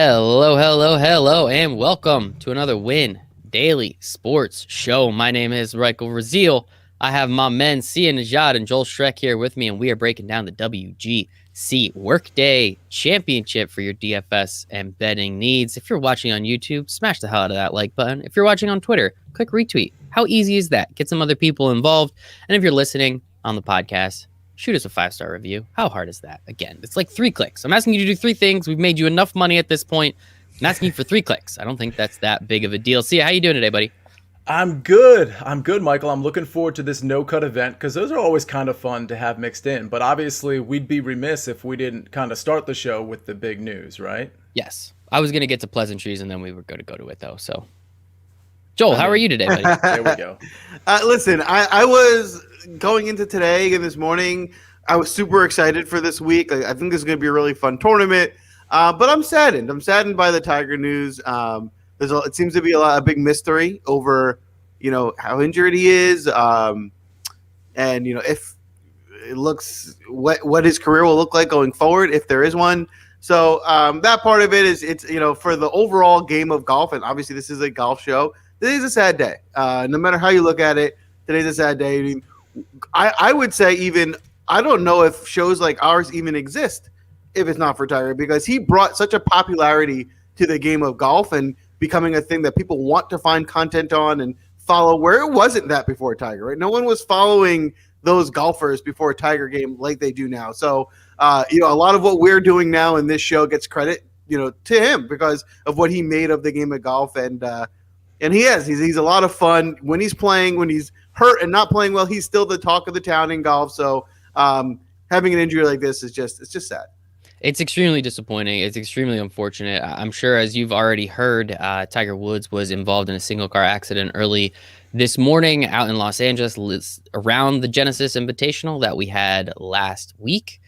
Hello, and welcome to another Win Daily Sports Show. My name is Michael Raziel. I have my men, Sia Najad and Joel Schreck here with me, and we are breaking down the WGC Workday Championship for your DFS and betting needs. If you're watching on YouTube, smash the hell out of that like button. If you're watching on Twitter, click retweet. How easy is that? Get some other people involved. And if you're listening on the podcast, shoot us a 5-star review. How hard is that? Again, it's like 3 clicks. I'm asking you to do 3 things. We've made you enough money at this point. I'm asking you for 3 clicks. I don't think that's that big of a deal. See, how you doing today, buddy? I'm good, Michael. I'm looking forward to this no-cut event because those are always kind of fun to have mixed in. But obviously, we'd be remiss if we didn't kind of start the show with the big news, right? Yes. I was going to get to pleasantries, and then we were going to go to it, though. So, Joel, how are you today, buddy? There we go. Listen, I was going into today and this morning, I was super excited for this week. I think this is going to be a really fun tournament, but I'm saddened. I'm saddened by the Tiger news. It seems to be a big mystery over, how injured he is, and if it looks what his career will look like going forward if there is one. So that part of it is it's for the overall game of golf, and obviously this is a golf show. Today's a sad day. No matter how you look at it, today's a sad day. I mean, I would say even I don't know if shows like ours even exist if it's not for Tiger, because he brought such a popularity to the game of golf and becoming a thing that people want to find content on and follow, where it wasn't that before Tiger, right? No one was following those golfers before a Tiger game like they do now. So, a lot of what we're doing now in this show gets credit, to him because of what he made of the game of golf. And he's a lot of fun when he's playing. When he's hurt and not playing well, he's still the talk of the town in golf. So having an injury like this is just sad. It's extremely disappointing. It's extremely unfortunate. I'm sure, as you've already heard, Tiger Woods was involved in a single car accident early this morning out in Los Angeles around the Genesis Invitational that we had last week.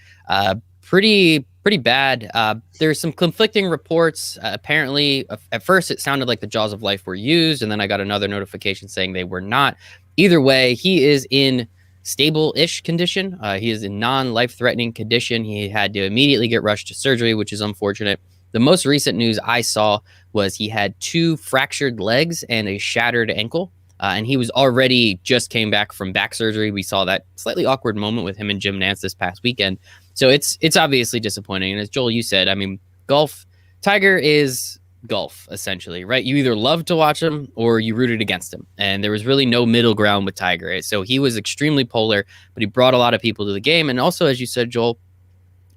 Pretty bad. There's some conflicting reports. Apparently, at first, it sounded like the jaws of life were used, and then I got another notification saying they were not. Either way, he is in stable-ish condition. He is in non-life-threatening condition. He had to immediately get rushed to surgery, which is unfortunate. The most recent news I saw was he had 2 fractured legs and a shattered ankle, and he was already just came back from back surgery. We saw that slightly awkward moment with him and Jim Nance this past weekend. So it's obviously disappointing. And as Joel, you said, I mean, golf, Tiger is golf, essentially, right? You either love to watch him or you rooted against him. And there was really no middle ground with Tiger. Right? So he was extremely polar, but he brought a lot of people to the game. And also, as you said, Joel,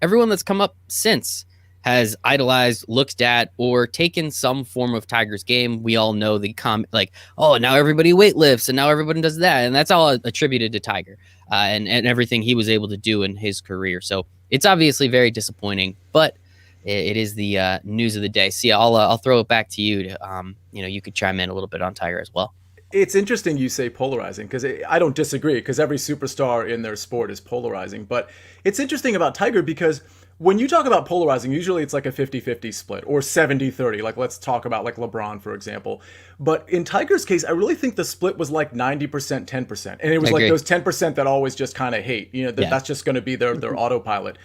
everyone that's come up since has idolized, looked at, or taken some form of Tiger's game. We all know the comment like, oh, now everybody weightlifts and now everybody does that. And that's all attributed to Tiger and everything he was able to do in his career. So it's obviously very disappointing, but it is the news of the day. See, I'll throw it back to you to, you could chime in a little bit on Tiger as well. It's interesting you say polarizing because I don't disagree because every superstar in their sport is polarizing. But it's interesting about Tiger because when you talk about polarizing, usually it's like a 50-50 split or 70-30. Like let's talk about like LeBron, for example. But in Tiger's case, I really think the split was like 90%, 10%. And it was like those 10% that always just kind of hate. That's just going to be their autopilot.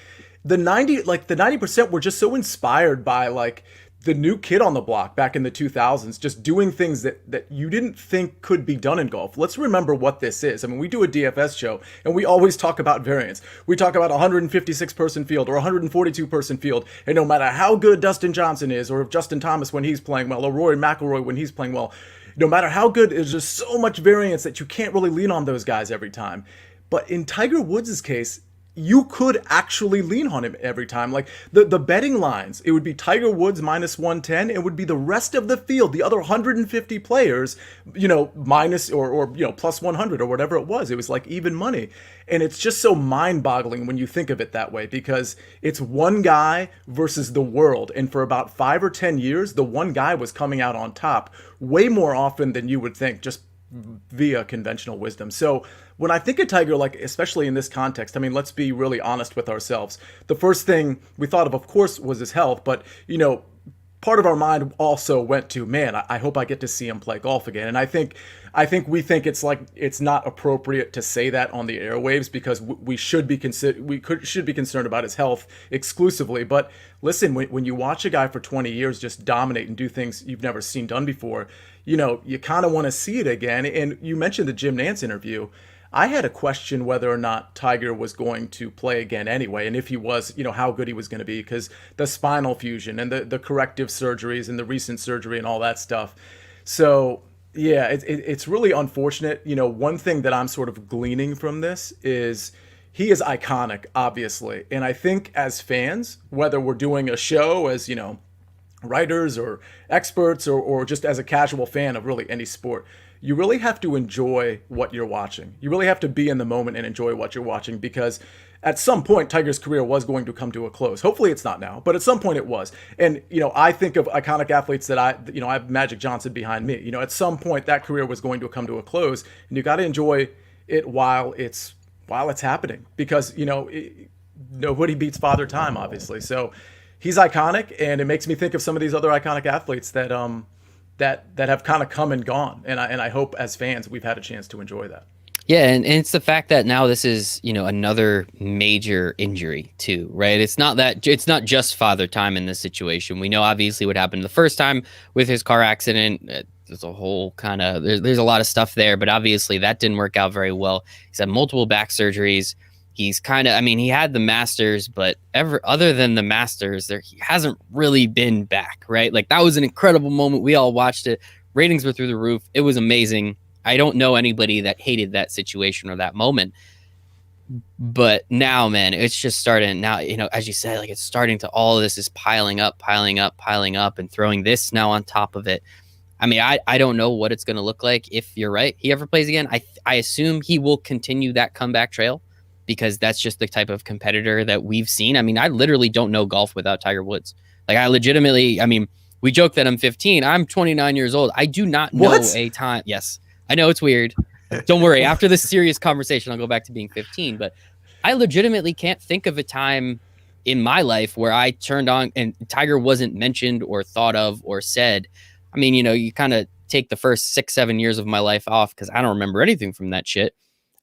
The 90% were just so inspired by like the new kid on the block back in the 2000s, just doing things that you didn't think could be done in golf. Let's remember what this is. I mean, we do a DFS show and we always talk about variance. We talk about 156 person field or 142 person field. And no matter how good Dustin Johnson is, or if Justin Thomas when he's playing well, or Rory McIlroy when he's playing well, no matter how good, there's just so much variance that you can't really lean on those guys every time. But in Tiger Woods' case, you could actually lean on him every time. Like the betting lines, it would be Tiger Woods minus 110. It would be the rest of the field, the other 150 players, minus or plus 100 or whatever it was. It was like even money. And it's just so mind-boggling when you think of it that way because it's one guy versus the world. And for about 5 or 10 years, the one guy was coming out on top way more often than you would think, just via conventional wisdom. So when I think of Tiger, like especially in this context, I mean, let's be really honest with ourselves. The first thing we thought of course, was his health, but part of our mind also went to, man, I hope I get to see him play golf again. And I think we think it's not appropriate to say that on the airwaves, because we should be concerned about his health exclusively. But listen, when you watch a guy for 20 years just dominate and do things you've never seen done before, you kind of want to see it again. And you mentioned the Jim Nantz interview. I had a question whether or not Tiger was going to play again anyway, and if he was, how good he was going to be, because the spinal fusion and the corrective surgeries and the recent surgery and all that stuff. So, yeah, it's really unfortunate. One thing that I'm sort of gleaning from this is he is iconic, obviously. And I think as fans, whether we're doing a show as, writers or experts or just as a casual fan of really any sport, you really have to enjoy what you're watching. You really have to be in the moment and enjoy what you're watching, because at some point Tiger's career was going to come to a close. Hopefully it's not now, but at some point it was. And, I think of iconic athletes that I have Magic Johnson behind me. At some point that career was going to come to a close, and you got to enjoy it while it's happening, because, nobody beats Father Time, obviously. So he's iconic, and it makes me think of some of these other iconic athletes that that have kind of come and gone. And I hope as fans we've had a chance to enjoy that. Yeah, and it's the fact that now this is, another major injury too, right? It's not just Father Time in this situation. We know obviously what happened the first time with his car accident. There's a whole kind of there's a lot of stuff there, but obviously that didn't work out very well. He's had multiple back surgeries. He's he had the Masters, but other than the Masters, he hasn't really been back, right? Like, that was an incredible moment. We all watched it. Ratings were through the roof. It was amazing. I don't know anybody that hated that situation or that moment. But now, man, it's just starting now, as you said, like, it's starting to, all of this is piling up, and throwing this now on top of it. I don't know what it's going to look like if you're right. He ever plays again. I assume he will continue that comeback trail, because that's just the type of competitor that we've seen. I literally don't know golf without Tiger Woods. Like, I legitimately, we joke that I'm 15. I'm 29 years old. I do not know a time. Yes, I know it's weird. Don't worry. After this serious conversation, I'll go back to being 15. But I legitimately can't think of a time in my life where I turned on and Tiger wasn't mentioned or thought of or said. You kind of take the first 6-7 years of my life off because I don't remember anything from that shit.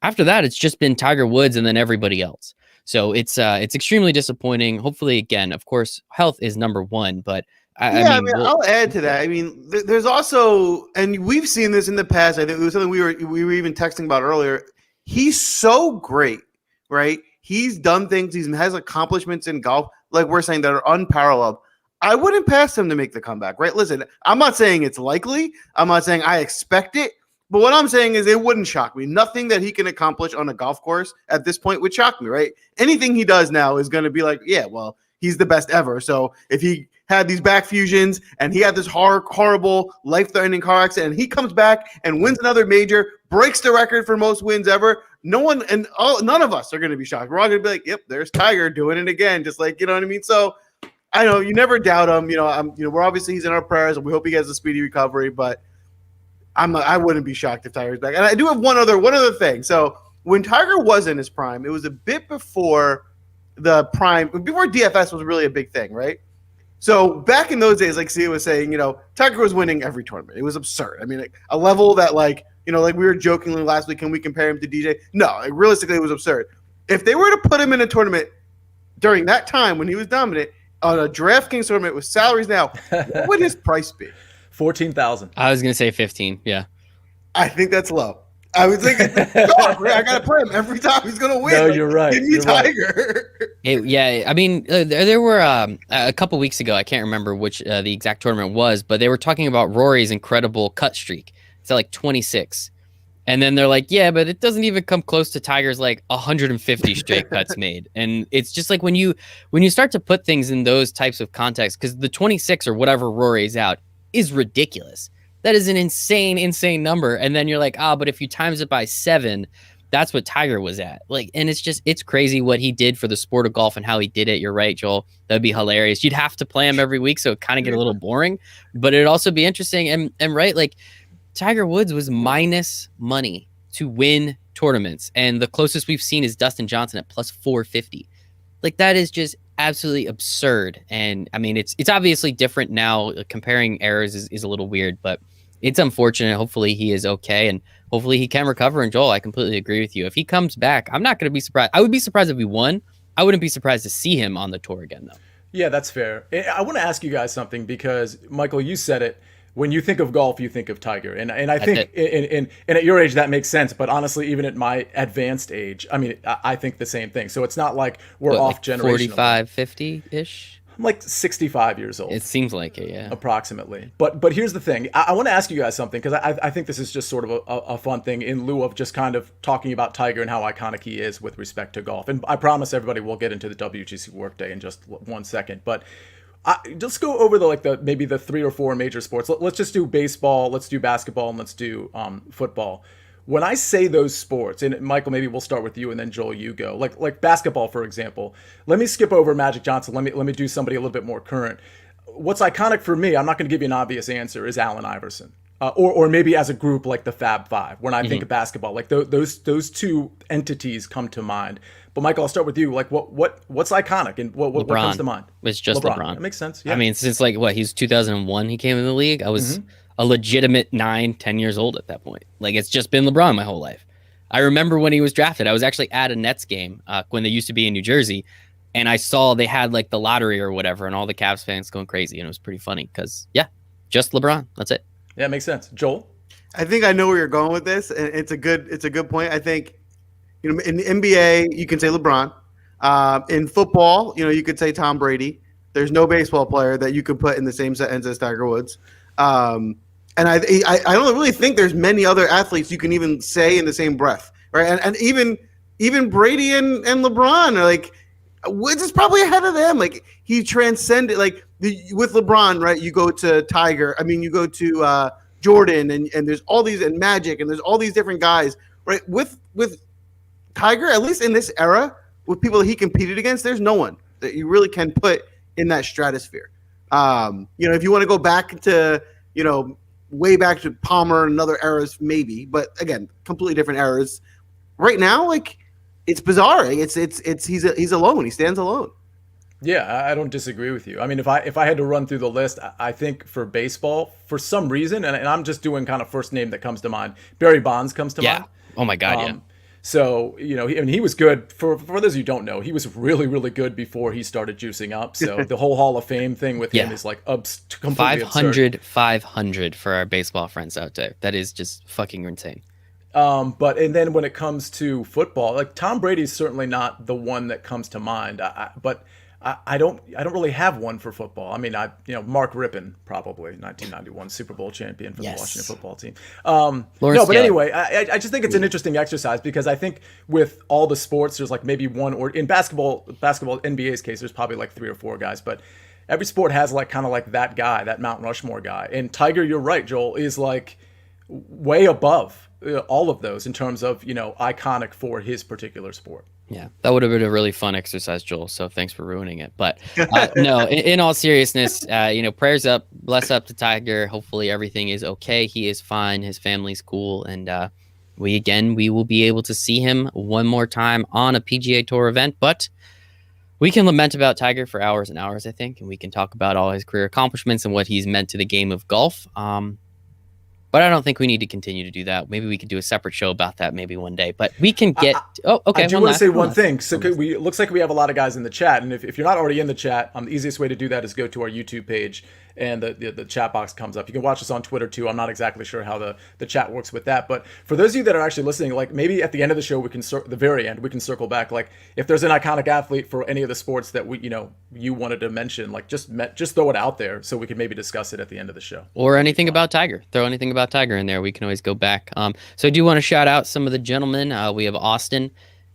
After that, it's just been Tiger Woods and then everybody else. So it's extremely disappointing. Hopefully, again, of course, health is number one. But I'll add to that. There's also, and we've seen this in the past. I think it was something we were even texting about earlier. He's so great, right? He's done things. He has accomplishments in golf, like we're saying, that are unparalleled. I wouldn't pass him to make the comeback, right? Listen, I'm not saying it's likely. I'm not saying I expect it. But what I'm saying is it wouldn't shock me. Nothing that he can accomplish on a golf course at this point would shock me, right? Anything he does now is going to be like, yeah, well, he's the best ever. So if he had these back fusions and he had this horrible, life-threatening car accident, and he comes back and wins another major, breaks the record for most wins ever, none of us are going to be shocked. We're all going to be like, yep, there's Tiger doing it again. Just like, you know what I mean? So I know you never doubt him. We're obviously, he's in our prayers, and we hope he gets a speedy recovery, but I wouldn't be shocked if Tiger's back. And I do have one other thing. So when Tiger was in his prime, it was a bit before the prime, before DFS was really a big thing, right? So back in those days, like Sia was saying, Tiger was winning every tournament. It was absurd. A level that like we were jokingly last week, can we compare him to DJ? No, realistically, it was absurd. If they were to put him in a tournament during that time when he was dominant on a DraftKings tournament with salaries now, what would his price be? 14,000. I was gonna say 15. Yeah, I think that's low. I was thinking, I gotta play him every time he's gonna win. No, you're right. Give me Tiger. Right. There were a couple weeks ago. I can't remember which the exact tournament was, but they were talking about Rory's incredible cut streak. It's at like 26, and then they're like, yeah, but it doesn't even come close to Tiger's like 150 straight cuts made. And it's just like when you start to put things in those types of contexts, because the 26 or whatever Rory's out is ridiculous. That is an insane number. And then you're like, but if you times it by 7, that's what Tiger was at. Like, and it's crazy what he did for the sport of golf and how he did it. You're right, Joel. That'd be hilarious. You'd have to play him every week, so it kind of get a little boring, but it'd also be interesting. And right, like Tiger Woods was minus money to win tournaments. And the closest we've seen is Dustin Johnson at plus 450. Like, that is just absolutely absurd. And I mean, it's obviously different now. Comparing errors is a little weird, but it's unfortunate. Hopefully he is okay, and hopefully he can recover. And Joel, I completely agree with you. If he comes back, I'm not going to be surprised. I would be surprised if he won. I wouldn't be surprised to see him on the tour again, though. Yeah, that's fair. I want to ask you guys something because, Michael, you said it. When you think of golf, you think of Tiger. And I think and at your age, that makes sense. But honestly, even at my advanced age, I mean, I think the same thing. So it's not like we're off generationally. 45, 50-ish? I'm like 65 years old. It seems like it, yeah. Approximately. But here's the thing. I want to ask you guys something because I think this is just sort of a fun thing in lieu of just kind of talking about Tiger and how iconic he is with respect to golf. And I promise everybody we'll get into the WGC Workday in just 1 second. But let's go over maybe the 3 or 4 major sports. Let's just do baseball, let's do basketball, and let's do football. When I say those sports, and Michael, maybe we'll start with you, and then Joel, you go. Like basketball, for example. Let me skip over Magic Johnson. Let me do somebody a little bit more current. What's iconic for me, I'm not going to give you an obvious answer, is Allen Iverson. Or maybe as a group like the Fab Five. When I think of basketball, like those two entities come to mind. But Michael, I'll start with you. Like what's iconic and what comes to mind? It's just LeBron. That makes sense. Yeah. I mean, since he's 2001, he came in the league. I was a legitimate 9-10 years old at that point. Like, it's just been LeBron my whole life. I remember when he was drafted, I was actually at a Nets game when they used to be in New Jersey, and I saw they had like the lottery or whatever, and all the Cavs fans going crazy, and it was pretty funny because just LeBron. That's it. Yeah, it makes sense. Joel? I think I know where you're going with this, and it's a good point. I think, in the NBA, you can say LeBron. In football, you could say Tom Brady. There's no baseball player that you could put in the same sentence as Tiger Woods. And I don't really think there's many other athletes you can even say in the same breath, right? And even Brady and LeBron are like, Woods is probably ahead of them. Like, he transcended, with LeBron, right? You go to Tiger. I mean, you go to Jordan, and there's all these, and Magic, and there's all these different guys, right? With Tiger, at least in this era, with people that he competed against, there's no one that you really can put in that stratosphere. If you want to go back to, way back to Palmer and other eras, maybe, but again, completely different eras. Right now, it's bizarre. He's alone. He stands alone. Yeah, I don't disagree with you. I mean, if I had to run through the list, I think for baseball, for some reason, and I'm just doing kind of first name that comes to mind, Barry Bonds comes to mind. Oh my God, yeah. So, he was good. For those of you who don't know, he was really, really good before he started juicing up. So the whole Hall of Fame thing with him is completely 500 for our baseball friends out there. That is just fucking insane. And then when it comes to football, like Tom Brady's certainly not the one that comes to mind. But I don't really have one for football. I mean, Mark Rippon, probably 1991 Super Bowl champion for the Washington football team. Anyway, I just think it's an interesting exercise because I think with all the sports, there's like maybe one, or in basketball, NBA's case, there's probably like 3 or 4 guys, but every sport has like kind of like that guy, that Mount Rushmore guy. And Tiger, you're right, Joel, is like way above all of those in terms of, iconic for his particular sport. Yeah, that would have been a really fun exercise, Joel. So thanks for ruining it. But no, in all seriousness, prayers up, bless up to Tiger. Hopefully everything is okay. He is fine. His family's cool. And we will be able to see him one more time on a PGA Tour event. But we can lament about Tiger for hours and hours, I think. And we can talk about all his career accomplishments and what he's meant to the game of golf. But I don't think we need to continue to do that. Maybe we could do a separate show about that maybe one day. But we can get... okay. I do want to say one thing. So it looks like we have a lot of guys in the chat. And if you're not already in the chat, the easiest way to do that is go to our YouTube page. And the chat box comes up. You can watch us on Twitter too. I'm not exactly sure how the chat works with that. But for those of you that are actually listening, like maybe at the end of the show, the very end, we can circle back. Like if there's an iconic athlete for any of the sports that you wanted to mention, like just throw it out there so we can maybe discuss it at the end of the show. Or anything about Tiger. Throw anything about Tiger in there. We can always go back. So I do want to shout out some of the gentlemen. We have Austin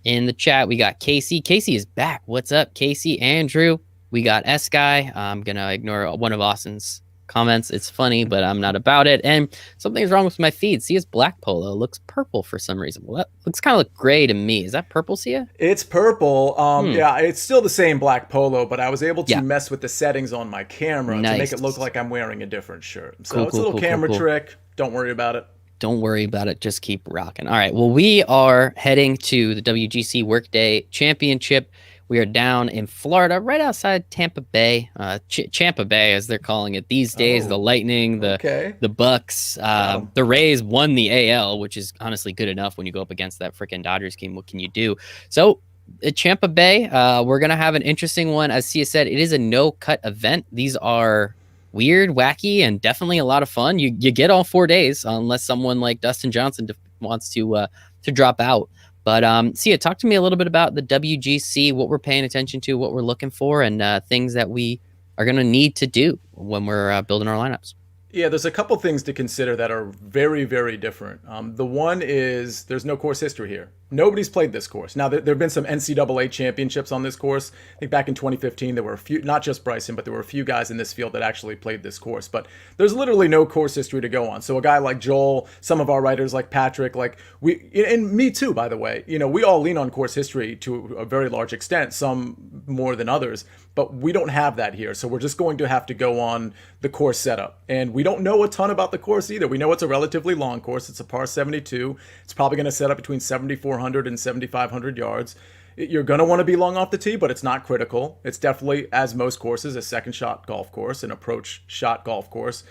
in the chat. We got Casey. Casey is back. What's up, Casey? Andrew. We got S-Guy. I'm going to ignore one of Austin's comments. It's funny, but I'm not about it. And something's wrong with my feed. Sia's black polo looks purple for some reason. Well, that looks kind of like gray to me. Is that purple, Sia? It's purple. Yeah, it's still the same black polo, but I was able to mess with the settings on my camera to make it look like I'm wearing a different shirt. So it's a little camera trick. Don't worry about it. Don't worry about it. Just keep rocking. All right. Well, we are heading to the WGC Workday Championship. We are down in Florida, right outside Tampa Bay, Champa Bay, as they're calling it these days. The Lightning, the Bucks, the Rays won the AL, which is honestly good enough when you go up against that freaking Dodgers team. What can you do? So at Champa Bay, we're going to have an interesting one. As Sia said, it is a no-cut event. These are weird, wacky, and definitely a lot of fun. You get all 4 days, unless someone like Dustin Johnson wants to drop out. But Sia, talk to me a little bit about the WGC, what we're paying attention to, what we're looking for, and things that we are going to need to do when we're building our lineups. Yeah, there's a couple things to consider that are very, very different. The one is there's no course history here. Nobody's played this course. Now, there have been some NCAA championships on this course. I think back in 2015, there were a few, not just Bryson, but there were a few guys in this field that actually played this course. But there's literally no course history to go on. So a guy like Joel, some of our writers like Patrick, like and me too, by the way, we all lean on course history to a very large extent, some more than others. But we don't have that here. So we're just going to have to go on the course setup. And we don't know a ton about the course either. We know it's a relatively long course. It's a par 72. It's probably going to set up between 7,400 and 7,500 yards. You're going to want to be long off the tee, but it's not critical. It's definitely, as most courses, a second shot golf course, an approach shot golf course.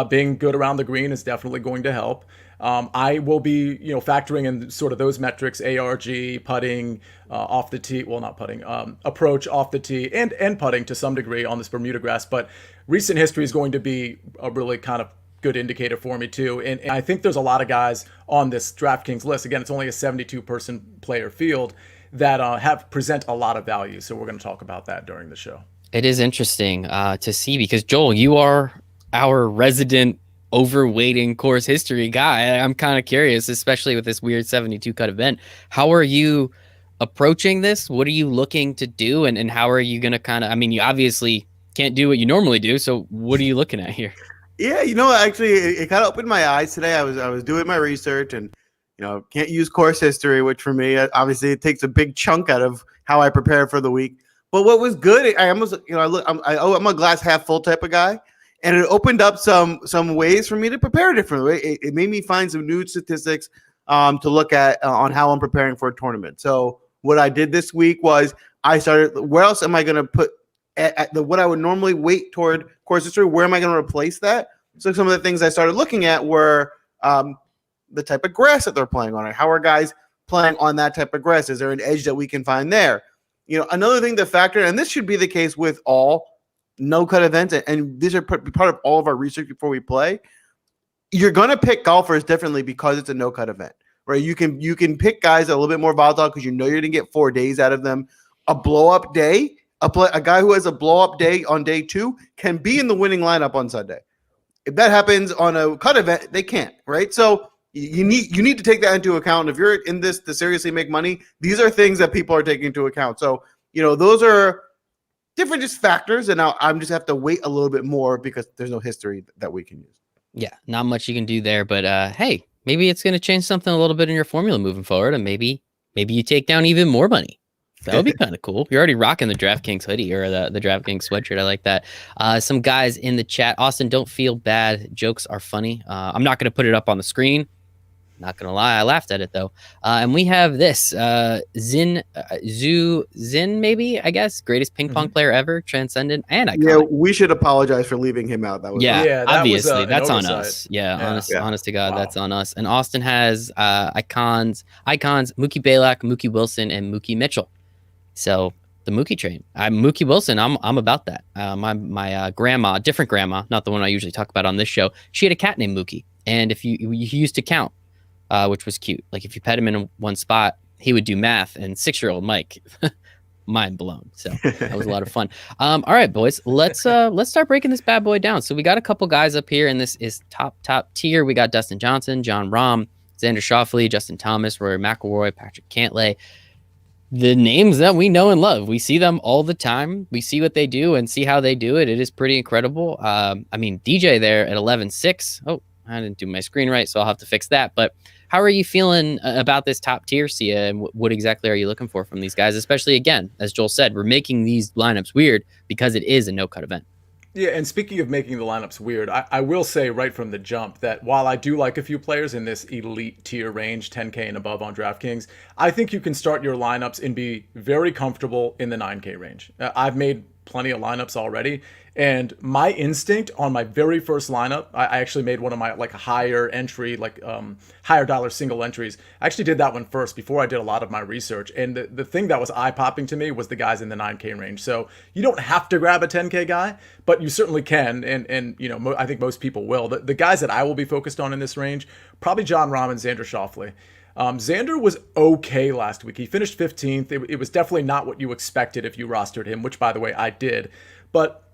Being good around the green is definitely going to help. I will be, factoring in sort of those metrics, ARG, putting off the tee, well, not putting, approach off the tee, and putting to some degree on this Bermuda grass. But recent history is going to be a really kind of good indicator for me too. And I think there's a lot of guys on this DraftKings list. Again, it's only a 72-person player field that present a lot of value. So we're going to talk about that during the show. It is interesting to see because, Joel, you are our resident overweighting course history guy. I'm kind of curious, especially with this weird 72 cut event. How are you approaching this? What are you looking to do? And how are you going to you obviously can't do what you normally do. So what are you looking at here? Yeah, actually, it kind of opened my eyes today. I was doing my research and, can't use course history, which for me, obviously, it takes a big chunk out of how I prepare for the week. But what was good, I'm a glass half full type of guy, and it opened up some ways for me to prepare differently. It made me find some new statistics to look at on how I'm preparing for a tournament. So what I did this week was I started. Where else am I going to put at what I would normally weight toward course history? Where am I going to replace that? So some of the things I started looking at were the type of grass that they're playing on. How are guys playing on that type of grass? Is there an edge that we can find there? Another thing to factor, and this should be the case with all no-cut events, and these are part of all of our research before we play. You're going to pick golfers differently because it's a no-cut event, right? You can pick guys that are a little bit more volatile because you're going to get 4 days out of them. A blow-up day, a guy who has a blow-up day on day 2 can be in the winning lineup on Sunday. If that happens on a cut event, they can't, right? So you need to take that into account. If you're in this to seriously make money, these are things that people are taking into account. So, those are different just factors, and now I'm just have to wait a little bit more because there's no history that we can use. Yeah, not much you can do there, but hey, maybe it's going to change something a little bit in your formula moving forward, and maybe you take down even more money. That would be kind of cool. You're already rocking the DraftKings hoodie or the DraftKings sweatshirt. I like that. Some guys in the chat. Austin, don't feel bad. Jokes are funny. I'm not going to put it up on the screen. Not going to lie. I laughed at it, though. And we have this. Zin, maybe, I guess. Greatest ping pong player ever. Transcendent and iconic. Yeah, we should apologize for leaving him out. That was obviously. That's on oversight. us. Honest to God, that's on us. And Austin has icons, Mookie Blaylock, Mookie Wilson, and Mookie Mitchell. So the Mookie train. Mookie Wilson. I'm about that. My grandma, different grandma, not the one I usually talk about on this show. She had a cat named Mookie, and if he used to count, which was cute. Like if you pet him in one spot, he would do math. And 6-year-old Mike, mind blown. So that was a lot of fun. All right, boys, let's start breaking this bad boy down. So we got a couple guys up here, and this is top tier. We got Dustin Johnson, John Rahm, Zander Schofley, Justin Thomas, Rory McIlroy, Patrick Cantlay. The names that we know and love. We see them all the time. We see what they do and see how they do it. It is pretty incredible. DJ there at 11.6. Oh, I didn't do my screen right, so I'll have to fix that. But how are you feeling about this top tier, Sia, and what exactly are you looking for from these guys? Especially, again, as Joel said, we're making these lineups weird because it is a no-cut event. Yeah, and speaking of making the lineups weird, I will say right from the jump that while I do like a few players in this elite tier range, 10K and above on DraftKings, I think you can start your lineups and be very comfortable in the 9K range. I've made plenty of lineups already, and my instinct on my very first lineup, I actually made one of my like higher entry, higher dollar single entries. I actually did that one first before I did a lot of my research, and the thing that was eye-popping to me was the guys in the 9K range. So you don't have to grab a 10K guy, but you certainly can, and you know, I think most people will. The guys that I will be focused on in this range, probably Jon Rahm and Zander Schofley. Zander was okay last week. He finished 15th. It was definitely not what you expected if you rostered him, which, by the way, I did. But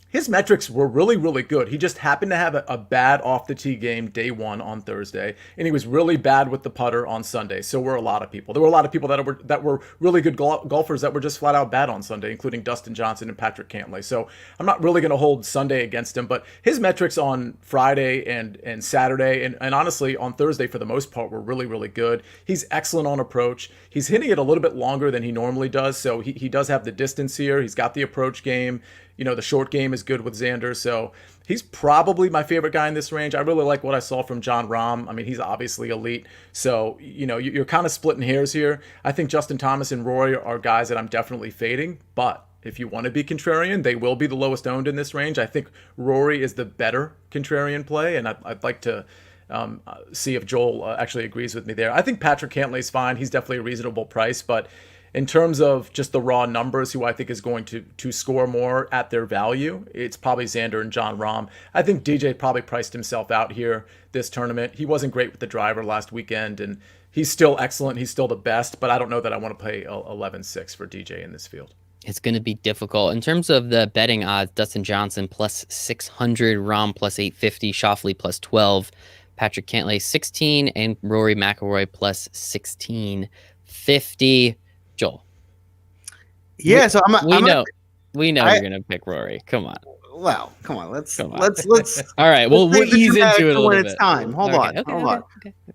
his metrics were really, really good. He just happened to have a bad off-the-tee game day one on Thursday, and he was really bad with the putter on Sunday. So were a lot of people. There were a lot of people that were really good golfers that were just flat out bad on Sunday, including Dustin Johnson and Patrick Cantlay. So I'm not really going to hold Sunday against him, but his metrics on Friday and Saturday and honestly on Thursday for the most part were really, really good. He's excellent on approach. He's hitting it a little bit longer than he normally does, so he does have the distance here. He's got the approach game. You know, the short game is good with Zander, so he's probably my favorite guy in this range. I really like what I saw from Jon Rahm. I mean, he's obviously elite, so, you know, you're kind of splitting hairs here. I think Justin Thomas and Rory are guys that I'm definitely fading, but if you want to be contrarian, they will be the lowest owned in this range. I think Rory is the better contrarian play, and I'd like to see if Joel actually agrees with me there. I think Patrick Cantlay's fine. He's definitely a reasonable price, but in terms of just the raw numbers, who I think is going to score more at their value, it's probably Zander and Jon Rahm. I think DJ probably priced himself out here this tournament. He wasn't great with the driver last weekend, and he's still excellent. He's still the best, but I don't know that I want to pay 11-6 for DJ in this field. It's going to be difficult. In terms of the betting odds, Dustin Johnson plus 600, Rahm plus 850, Schofley plus 12, Patrick Cantlay 16, and Rory McIlroy plus 1650. Joel. Yeah, so we know you're gonna pick Rory. Come on. Well, come on. Let's. All right, we'll ease into it a little bit. It's time. Hold on.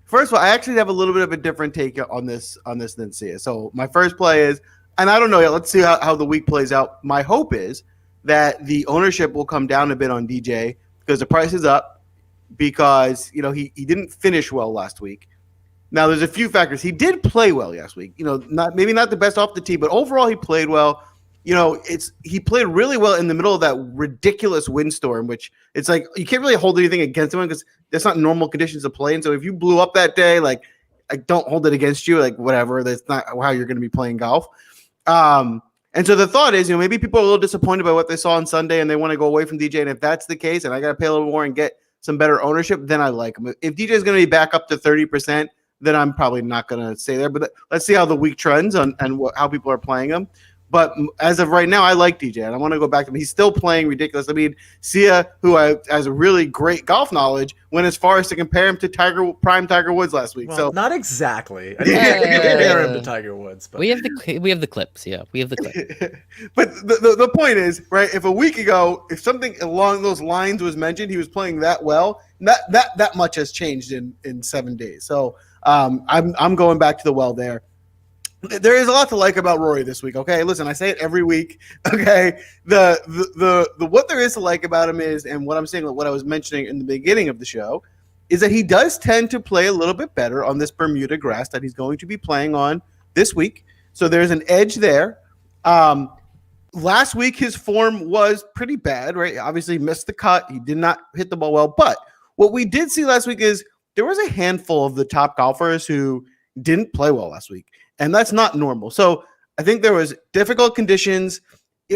First of all, I actually have a little bit of a different take on this than Sia. So my first play is, and I don't know yet. Let's see how the week plays out. My hope is that the ownership will come down a bit on DJ because the price is up because he didn't finish well last week. Now, there's a few factors. He did play well last week. Maybe not the best off the tee, but overall he played well. He played really well in the middle of that ridiculous windstorm, which it's like you can't really hold anything against him because that's not normal conditions to play in. So if you blew up that day, like I don't hold it against you, like whatever. That's not how you're going to be playing golf. And so the thought is, maybe people are a little disappointed by what they saw on Sunday and they want to go away from DJ. And if that's the case, and I got to pay a little more and get some better ownership, then I like him. If DJ is going to be back up to 30%. Then I'm probably not going to stay there. But let's see how the week trends and how people are playing him. But as of right now, I like DJ, and I want to go back to him. He's still playing ridiculous. I mean, Sia, who has a really great golf knowledge, went as far as to compare him to prime Tiger Woods last week. Well, so not exactly. I didn't compare him to Tiger Woods. But. We have the clips. Yeah, we have the clip. But the point is, right? If a week ago, if something along those lines was mentioned, he was playing that well. That much has changed in 7 days. So. I'm going back to the well there. There is a lot to like about Rory this week. Okay, listen, I say it every week. Okay, the what there is to like about him is, and what I'm saying, what I was mentioning in the beginning of the show, is that he does tend to play a little bit better on this Bermuda grass that he's going to be playing on this week. So there's an edge there. Last week his form was pretty bad, right? Obviously he missed the cut. He did not hit the ball well. But what we did see last week is there was a handful of the top golfers who didn't play well last week, and that's not normal. So I think there was difficult conditions.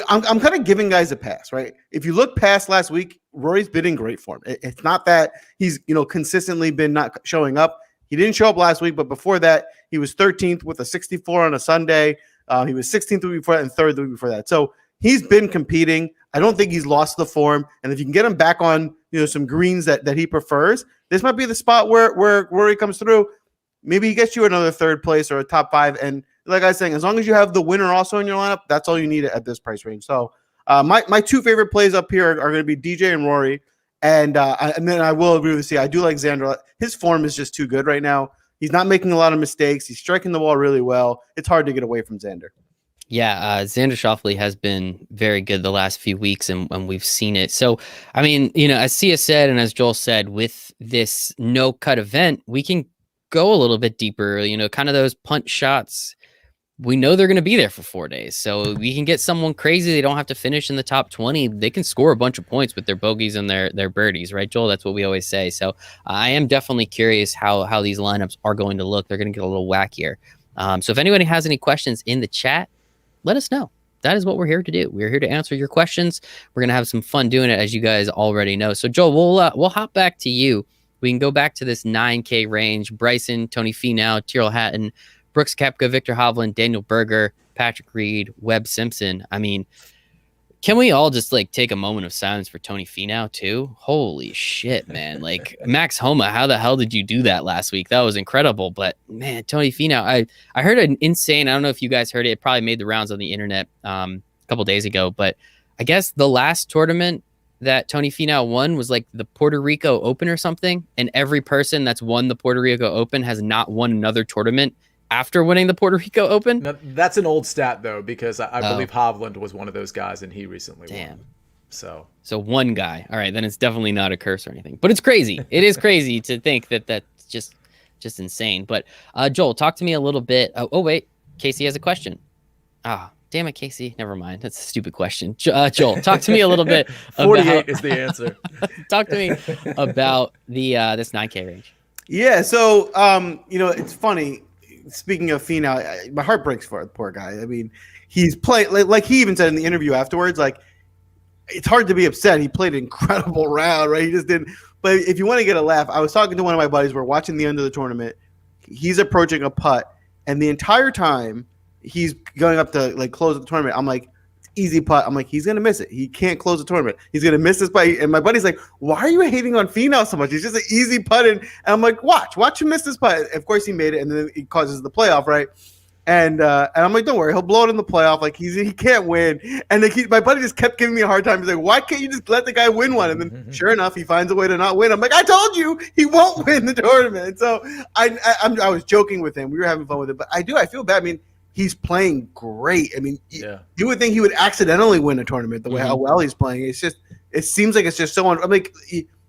I'm kind of giving guys a pass, right? If you look past last week, Rory's been in great form. It's not that he's consistently been not showing up. He didn't show up last week, but before that, he was 13th with a 64 on a Sunday. He was 16th the week before that and 3rd the week before that. So he's been competing. I don't think he's lost the form. And if you can get him back on some greens that he prefers, this might be the spot where he comes through. Maybe he gets you another 3rd place or a top 5. And like I was saying, as long as you have the winner also in your lineup, that's all you need at this price range. So my 2 favorite plays up here are going to be DJ and Rory. And then I will agree with you. I do like Zander. His form is just too good right now. He's not making a lot of mistakes. He's striking the ball really well. It's hard to get away from Zander. Yeah, Xander Schofley has been very good the last few weeks, and we've seen it. So, I mean, as Sia said, and as Joel said, with this no-cut event, we can go a little bit deeper, kind of those punt shots. We know they're going to be there for 4 days. So we can get someone crazy. They don't have to finish in the top 20. They can score a bunch of points with their bogeys and their birdies, right, Joel? That's what we always say. So I am definitely curious how these lineups are going to look. They're going to get a little wackier. So if anybody has any questions in the chat, let us know. That is what we're here to do. We're here to answer your questions. We're going to have some fun doing it, as you guys already know. So Joel, we'll hop back to you. We can go back to this 9K range. Bryson, Tony Finau, Terrell Hatton, Brooks Koepka, Victor Hovland, Daniel Berger, Patrick Reed, Webb Simpson. I mean, can we all just take a moment of silence for Tony Finau too? Holy shit, man. Max Homa, how the hell did you do that last week? That was incredible. But man, Tony Finau, I heard an insane, I don't know if you guys heard it. It probably made the rounds on the internet a couple days ago, but I guess the last tournament that Tony Finau won was the Puerto Rico Open or something. And every person that's won the Puerto Rico Open has not won another tournament after winning the Puerto Rico Open. Now, that's an old stat though, because I believe Hovland was one of those guys, and he recently won. So one guy. All right, then it's definitely not a curse or anything. But it's crazy. It is crazy to think that that's just insane. But Joel, talk to me a little bit. Oh wait, Casey has a question. Damn it, Casey. Never mind. That's a stupid question. Joel, talk to me a little bit. 48 is the answer. Talk to me about the this 9K range. Yeah. So it's funny. Speaking of Finau, my heart breaks for the poor guy. I mean, he's played like he even said in the interview afterwards, it's hard to be upset. He played an incredible round, right? He just didn't. But if you want to get a laugh, I was talking to one of my buddies. We're watching the end of the tournament. He's approaching a putt, and the entire time he's going up to close the tournament, I'm like, easy putt. I'm like, he's gonna miss it. He can't close the tournament. He's gonna miss this putt. And my buddy's like, why are you hating on Finau so much? He's just an easy putt. And I'm like, watch him miss this putt. Of course he made it, and then he causes the playoff, right? And I'm like, don't worry, he'll blow it in the playoff. He can't win. And my buddy just kept giving me a hard time. He's like, why can't you just let the guy win one? And then sure enough, he finds a way to not win. I'm like, I told you he won't win the tournament. So I was joking with him. We were having fun with it, but I feel bad. I mean, he's playing great. I mean, you would think he would accidentally win a tournament the way how well he's playing. It seems like it's just so.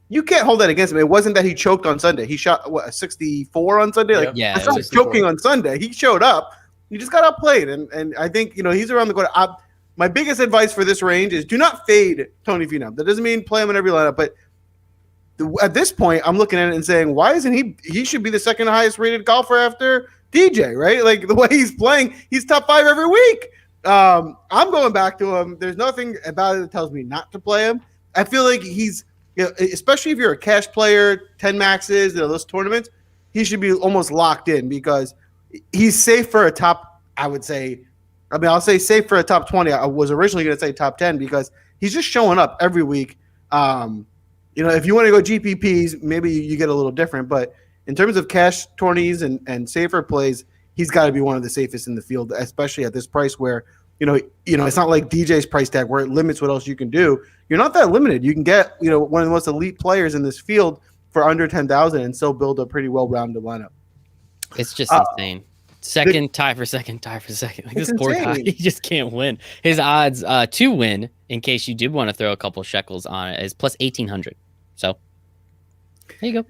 You can't hold that against him. It wasn't that he choked on Sunday. He shot a 64 on Sunday. That's not choking on Sunday. He showed up. He just got outplayed, and I think he's around the corner. My biggest advice for this range is do not fade Tony Finau. That doesn't mean play him in every lineup, but at this point, I'm looking at it and saying, why isn't he? He should be the second highest rated golfer after DJ, right? The way he's playing, he's top 5 every week. I'm going back to him. There's nothing about it that tells me not to play him. I feel like he's, especially if you're a cash player, 10 maxes, those tournaments, he should be almost locked in because he's safe for a top, I'll say safe for a top 20. I was originally going to say top 10 because he's just showing up every week. If you want to go GPPs, maybe you get a little different, but in terms of cash tourneys and safer plays, he's got to be one of the safest in the field, especially at this price where, it's not like DJ's price tag where it limits what else you can do. You're not that limited. You can get, one of the most elite players in this field for under 10,000 and still build a pretty well-rounded lineup. It's just insane. Tie for second. This poor guy, he just can't win. His odds to win, in case you did want to throw a couple shekels on it, is plus 1,800. So there you go.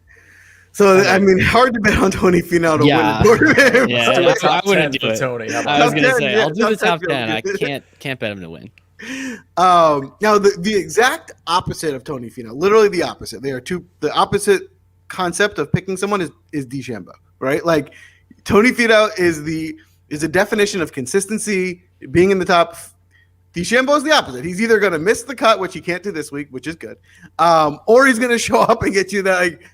So, I mean, hard to bet on Tony Finau to win the tournament. Yeah, I wouldn't do it. Tony. I was going to say, I'll do the top 10. I can't bet him to win. Now, the exact opposite of Tony Finau, literally the opposite. The opposite concept of picking someone is DeChambeau, right? Tony Finau is a definition of consistency, being in the top. DeChambeau is the opposite. He's either going to miss the cut, which he can't do this week, which is good, or he's going to show up and get you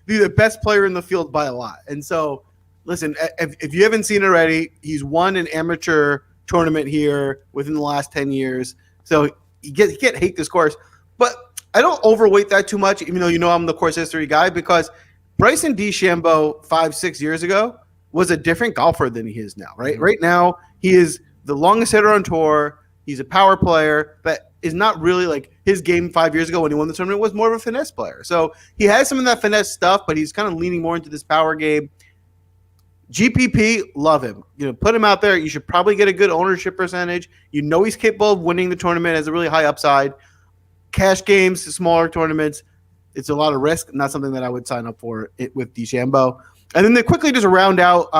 be the best player in the field by a lot. And so, listen, if you haven't seen it already, he's won an amateur tournament here within the last 10 years. So he can't hate this course. But I don't overweight that too much, even though I'm the course history guy, because Bryson DeChambeau 5-6 years ago was a different golfer than he is now, right? Mm-hmm. Right now, he is the longest hitter on tour. He's a power player, but is not really his game 5 years ago when he won the tournament was more of a finesse player. So he has some of that finesse stuff, but he's kind of leaning more into this power game. GPP, love him. Put him out there. You should probably get a good ownership percentage. He's capable of winning the tournament, has a really high upside. Cash games, smaller tournaments, it's a lot of risk. Not something that I would sign up for it with DeChambeau. And then they quickly just round out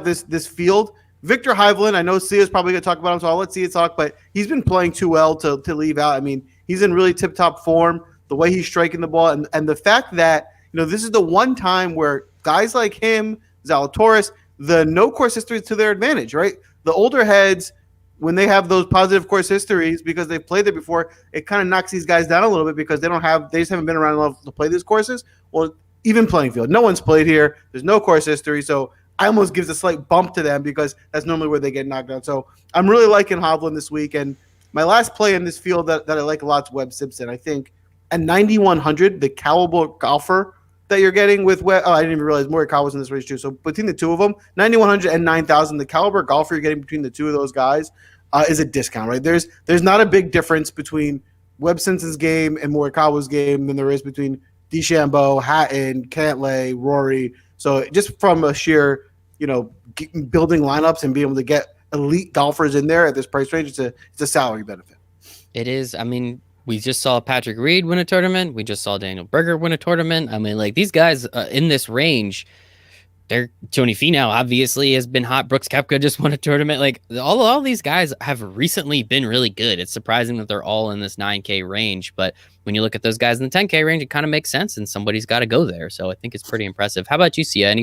this field. Victor Heiveland, I know Sia's probably going to talk about him, so I'll let Sia talk, but he's been playing too well to leave out. I mean, he's in really tip-top form, the way he's striking the ball, and the fact that, this is the one time where guys like him, Zalatorius, the no course history is to their advantage, right? The older heads, when they have those positive course histories because they've played there before, it kind of knocks these guys down a little bit because they just haven't been around enough to play these courses. Well, even playing field, no one's played here. There's no course history, so I almost gives a slight bump to them because that's normally where they get knocked out. So I'm really liking Hovland this week, and my last play in this field that I like a lot is Webb Simpson. I think at 9,100, the caliber golfer that you're getting with Webb. Oh, I didn't even realize Morikawa was in this race too. So between the two of them, 9,100 and 9,000, the caliber golfer you're getting between the two of those guys is a discount, right? There's not a big difference between Webb Simpson's game and Morikawa's game than there is between DeChambeau, Hatton, Cantlay, Rory. So just from a sheer, building lineups and being able to get elite golfers in there at this price range, it's a salary benefit. It is. I mean, we just saw Patrick Reed win a tournament. We just saw Daniel Berger win a tournament. I mean, like these guys in this range, Tony Finau obviously has been hot. Brooks Koepka just won a tournament. Like all these guys have recently been really good. It's surprising that they're all in this 9K range, but when you look at those guys in the 10K range, it kind of makes sense, and somebody's got to go there. So I think it's pretty impressive. How about you, Sia?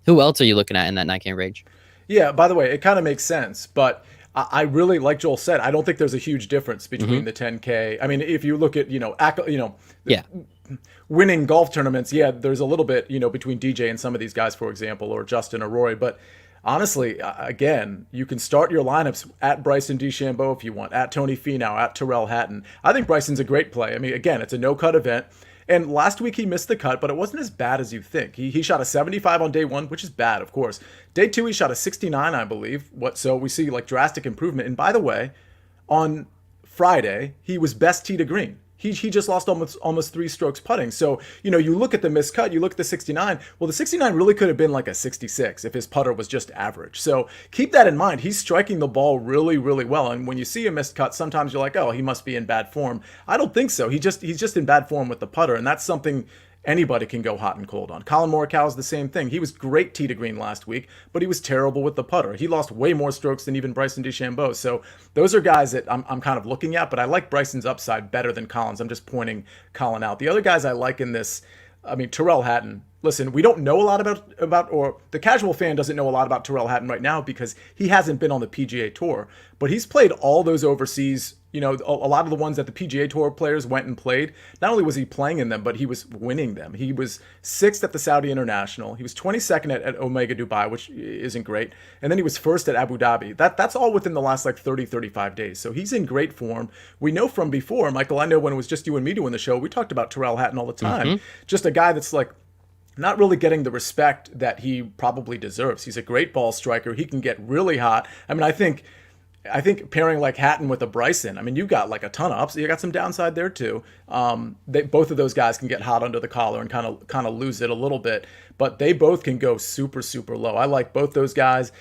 Who else are you looking at in that 9K range? Yeah, by the way, it kind of makes sense, but I really, like Joel said, I don't think there's a huge difference between the 10K. I mean, if you look at, winning golf tournaments, there's a little bit, between DJ and some of these guys, for example, or Justin or Rory. But honestly, again, you can start your lineups at Bryson DeChambeau if you want, at Tony Finau, at Terrell Hatton. I think Bryson's a great play. I mean, again, it's a no-cut event. And last week he missed the cut, but it wasn't as bad as you think. He shot a 75 on day one, which is bad, of course. Day two, he shot a 69, I believe. So we see like drastic improvement. And by the way, on Friday, he was best tee to green. He just lost almost 3 strokes putting. So, you look at the missed cut, you look at the 69. Well, the 69 really could have been like a 66 if his putter was just average. So keep that in mind. He's striking the ball really, really well. And when you see a missed cut, sometimes you're like, oh, he must be in bad form. I don't think so. He's just in bad form with the putter. And that's something anybody can go hot and cold on. Colin Morikawa is the same thing. He was great tee to green last week, but he was terrible with the putter. He lost way more strokes than even Bryson DeChambeau. So those are guys that I'm kind of looking at, but I like Bryson's upside better than Colin's. I'm just pointing Colin out. The other guys I like in this, I mean, Terrell Hatton. Listen, we don't know a lot about, or the casual fan doesn't know a lot about Terrell Hatton right now because he hasn't been on the PGA Tour, but he's played all those overseas, a lot of the ones that the PGA Tour players went and played. Not only was he playing in them, but he was winning them. He was 6th at the Saudi International. He was 22nd at Omega Dubai, which isn't great. And then he was 1st at Abu Dhabi. That's all within the last 35 days. So he's in great form. We know from before, Michael, I know when it was just you and me doing the show, we talked about Terrell Hatton all the time. Just a guy that's not really getting the respect that he probably deserves. He's a great ball striker. He can get really hot. I mean, I think pairing like Hatton with a Bryson, I mean, you got like a ton of ups. You got some downside there too. Both of those guys can get hot under the collar and kind of lose it a little bit, but they both can go super, super low. I like both those guys.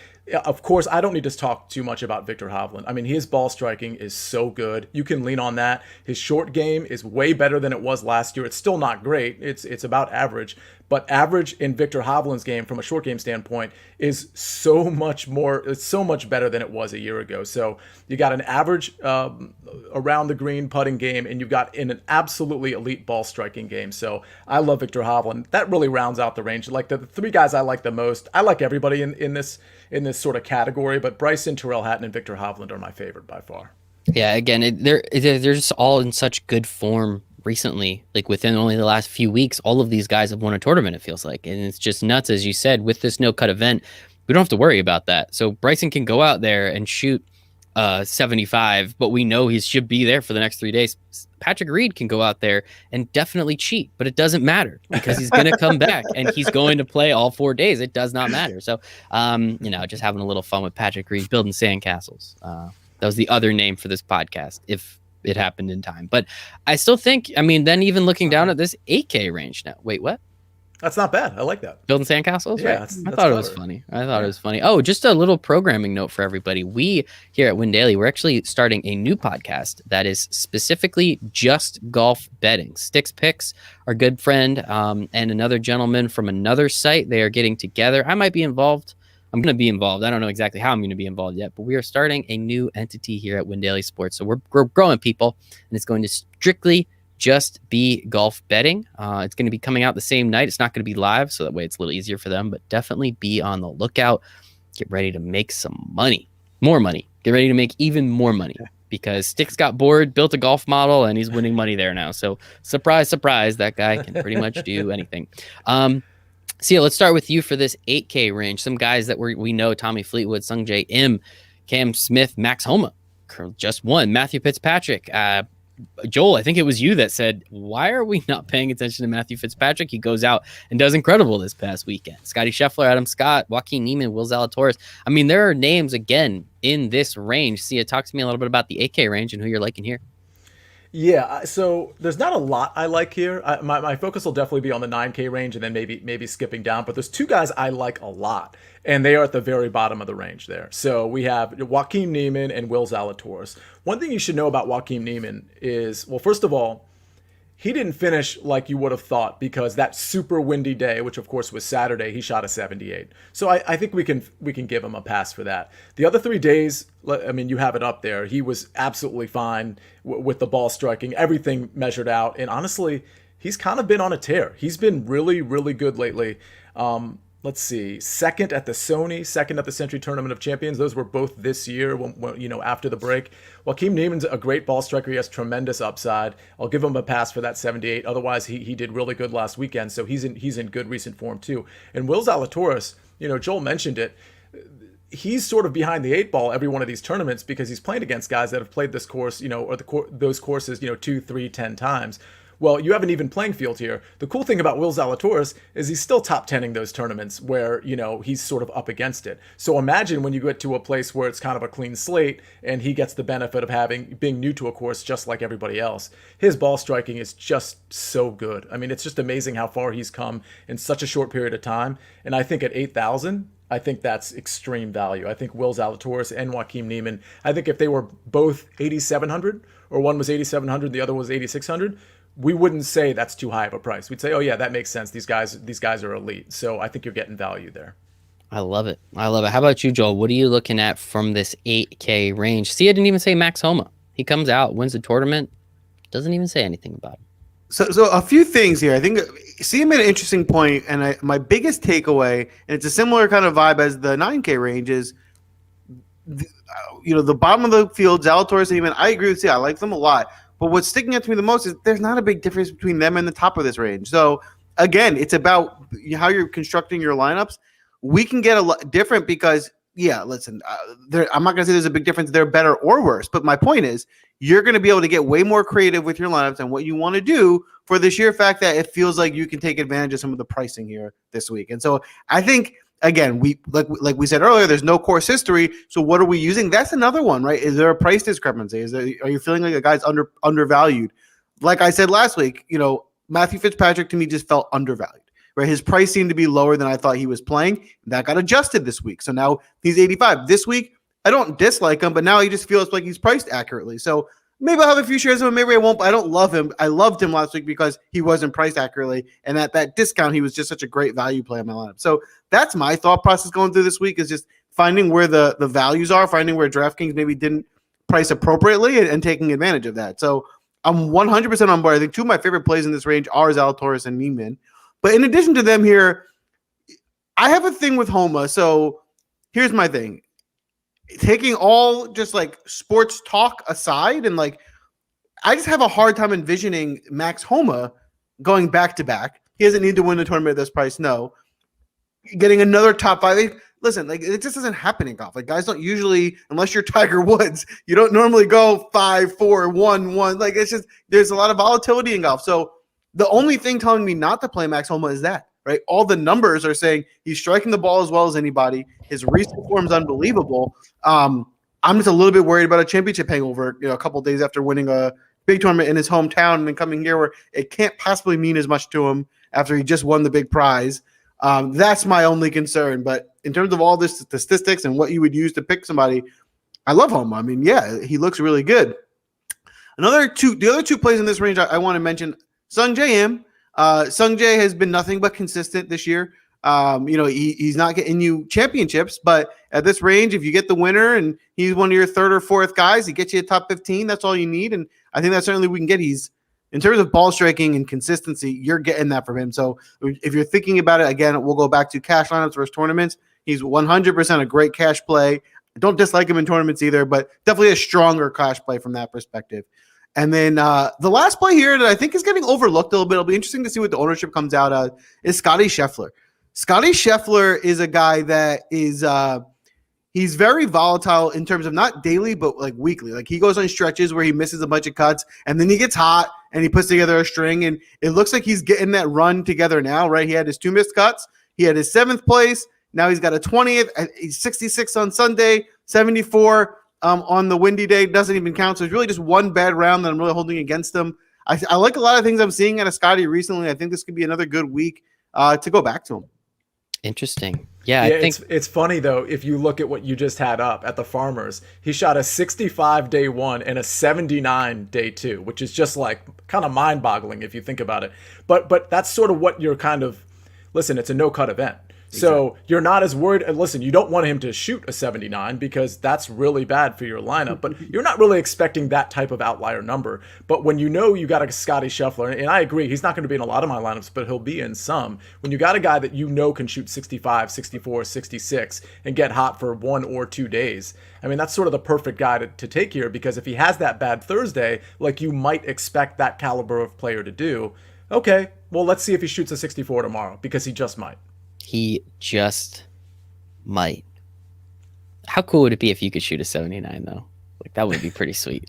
Of course, I don't need to talk too much about Victor Hovland. I mean, his ball striking is so good. You can lean on that. His short game is way better than it was last year. It's still not great. It's about average. But average in Victor Hovland's game from a short game standpoint is so much more. It's so much better than it was a year ago. So you got an average around the green putting game, and you've got an absolutely elite ball striking game. So I love Victor Hovland. That really rounds out the range. Like the 3 guys I like the most. I like everybody in this sort of category, but Bryson, Terrell Hatton, and Victor Hovland are my favorite by far. Yeah, again, they're just all in such good form recently. Like within only the last few weeks, all of these guys have won a tournament, it feels like. And it's just nuts, as you said, with this no-cut event, we don't have to worry about that. So Bryson can go out there and shoot 75, but we know he should be there for the next 3 days. Patrick Reed can go out there and definitely cheat, but it doesn't matter because he's going to come back and he's going to play all 4 days. It does not matter. So, just having a little fun with Patrick Reed, building sandcastles. That was the other name for this podcast, if it happened in time. But I still think, then even looking down at this 8K range now. Wait, what? That's not bad. I like that. Building sandcastles, Yeah, right? that's I thought it was clever. funny. I thought it was funny. Oh, just a little programming note for everybody. We here at Win Daily, we're actually starting a new podcast that is specifically just golf betting. Sticks Picks, our good friend, and another gentleman from another site, they are getting together. I might be involved. I'm going to be involved. I don't know exactly how I'm going to be involved yet, but we are starting a new entity here at Win Daily Sports. So we're growing, people, and it's going to strictly just be golf betting. It's going to be coming out the same night. It's not going to be live, so that way it's a little easier for them, but definitely be on the lookout. Get ready to make some money, more money. Get ready to make even more money, because Sticks got bored, built a golf model, and he's winning money there now. So surprise, surprise, that guy can pretty much do anything. So yeah, let's start with you for this 8K range. Some guys that we know: Tommy Fleetwood, Sungjae Im, Cam Smith, Max Homa just won. Matthew Fitzpatrick, Joel, I think it was you that said, why are we not paying attention to Matthew Fitzpatrick? He goes out and does incredible this past weekend. Scotty Sheffler, Adam Scott, Joaquin Neiman, Will Zalatorius. I mean, there are names, again, in this range. Sia, talk to me a little bit about the 8K range and who you're liking here. Yeah, so there's not a lot I like here. My focus will definitely be on the 9K range and then maybe skipping down. But there's two guys I like a lot, and they are at the very bottom of the range there. So we have Joaquin Neiman and Will Zalatoris. One thing you should know about Joaquin Neiman is, well, first of all, he didn't finish like you would have thought, because that super windy day, which of course was Saturday, he shot a 78. So I think we can give him a pass for that. The other 3 days, I mean, you have it up there. He was absolutely fine with the ball striking, everything measured out. And honestly, he's kind of been on a tear. He's been really, really good lately. Let's see, second at the Sony, second at the Century Tournament of Champions. Those were both this year, when after the break. Joaquin Neiman's a great ball striker. He has tremendous upside. I'll give him a pass for that 78. Otherwise, he did really good last weekend, so he's in good recent form too. And Will Zalatoris, Joel mentioned it. He's sort of behind the 8 ball every one of these tournaments, because he's played against guys that have played this course, or those courses, 2, 3, 10 times. Well, you have an even playing field here. The cool thing about Will Zalatoris is he's still top 10ing those tournaments where, he's sort of up against it. So imagine when you get to a place where it's kind of a clean slate and he gets the benefit of being new to a course just like everybody else. His ball striking is just so good. I mean, it's just amazing how far he's come in such a short period of time. And I think at 8,000, I think that's extreme value. I think Will Zalatoris and Joaquin Neiman, I think if they were both 8,700, or one was 8,700, the other was 8,600, we wouldn't say that's too high of a price. We'd say, oh yeah, that makes sense. These guys are elite. So I think you're getting value there. I love it. How about you, Joel? What are you looking at from this 8K range? See, I didn't even say Max Homa. He comes out, wins the tournament, doesn't even say anything about him. So a few things here. I think Sia made an interesting point, and my biggest takeaway, and it's a similar kind of vibe as the 9K range, is the bottom of the field, Zalatoris and Neiman. I agree with Sia. I like them a lot. But what's sticking out to me the most is there's not a big difference between them and the top of this range. So, again, it's about how you're constructing your lineups. We can get a lot different because, listen, I'm not going to say there's a big difference. They're better or worse. But my point is you're going to be able to get way more creative with your lineups and what you want to do, for the sheer fact that it feels like you can take advantage of some of the pricing here this week. And so I think, again, we like we said earlier, there's no course history. So what are we using? That's another one, right? Is there a price discrepancy? Are you feeling like a guy's undervalued? Like I said last week, Matthew Fitzpatrick to me just felt undervalued, right? His price seemed to be lower than I thought he was playing. That got adjusted this week. So now he's 85. This week, I don't dislike him, but now he just feels like he's priced accurately. So maybe I'll have a few shares of him. Maybe I won't, but I don't love him. I loved him last week because he wasn't priced accurately. And at that discount, he was just such a great value play in my lineup. So that's my thought process going through this week, is just finding where the values are, finding where DraftKings maybe didn't price appropriately and taking advantage of that. So I'm 100% on board. I think two of my favorite plays in this range are Zalatoris and Neiman. But in addition to them here, I have a thing with Homa. So here's my thing. Taking all just like sports talk aside, and I just have a hard time envisioning Max Homa going back to back. He doesn't need to win the tournament at this price. No, getting another top 5. Listen, it just doesn't happen in golf. Guys don't usually, unless you're Tiger Woods, you don't normally go 5, 4, 1, 1. It's just, there's a lot of volatility in golf. So the only thing telling me not to play Max Homa is that, right? All the numbers are saying he's striking the ball as well as anybody. His recent form is unbelievable. I'm just a little bit worried about a championship hangover, a couple days after winning a big tournament in his hometown and then coming here where it can't possibly mean as much to him. after he just won the big prize. That's my only concern. But in terms of all this statistics and what you would use to pick somebody, I love him. I mean, yeah, he looks really good. The other two plays in this range I want to mention, Sung Jae Im. Sung Jae has been nothing but consistent this year. He's not getting you championships, but at this range, if you get the winner and he's one of your third or fourth guys, he gets you a top 15. That's all you need. And I think that certainly we can get. He's, in terms of ball striking and consistency, you're getting that from him. So if you're thinking about it, again, we'll go back to cash lineups versus tournaments. He's 100% a great cash play. I don't dislike him in tournaments either, but definitely a stronger cash play from that perspective. And then the last play here that I think is getting overlooked a little bit, it'll be interesting to see what the ownership comes out is Scotty Sheffler. Scotty Sheffler is a guy that is he's very volatile in terms of not daily, but like weekly. Like he goes on stretches where he misses a bunch of cuts, and then he gets hot and he puts together a string, and it looks like he's getting that run together now, right? He had his 2 missed cuts. He had his 7th place. Now he's got a 20th. He's 66 on Sunday, 74 on the windy day. Doesn't even count. So it's really just one bad round that I'm really holding against him. I like a lot of things I'm seeing out of Scotty recently. I think this could be another good week to go back to him. Interesting. Yeah, Yeah, I think it's funny though. If you look at what you just had up at the Farmers, he shot a 65 day 1 and a 79 day 2, which is just like kind of mind boggling if you think about it. But that's sort of what you're kind of, listen, it's a no cut event. So you're not as worried. And listen, you don't want him to shoot a 79 because that's really bad for your lineup. But you're not really expecting that type of outlier number. But when you know you got a Scotty Sheffler, and I agree, he's not going to be in a lot of my lineups, but he'll be in some. When you got a guy that you know can shoot 65, 64, 66, and get hot for 1 or 2 days, I mean, that's sort of the perfect guy to take here, because if he has that bad Thursday, like you might expect that caliber of player to do, okay, well, let's see if he shoots a 64 tomorrow, because he just might. he just might. How cool would it be if you could shoot a 79 though? Like that would be pretty sweet.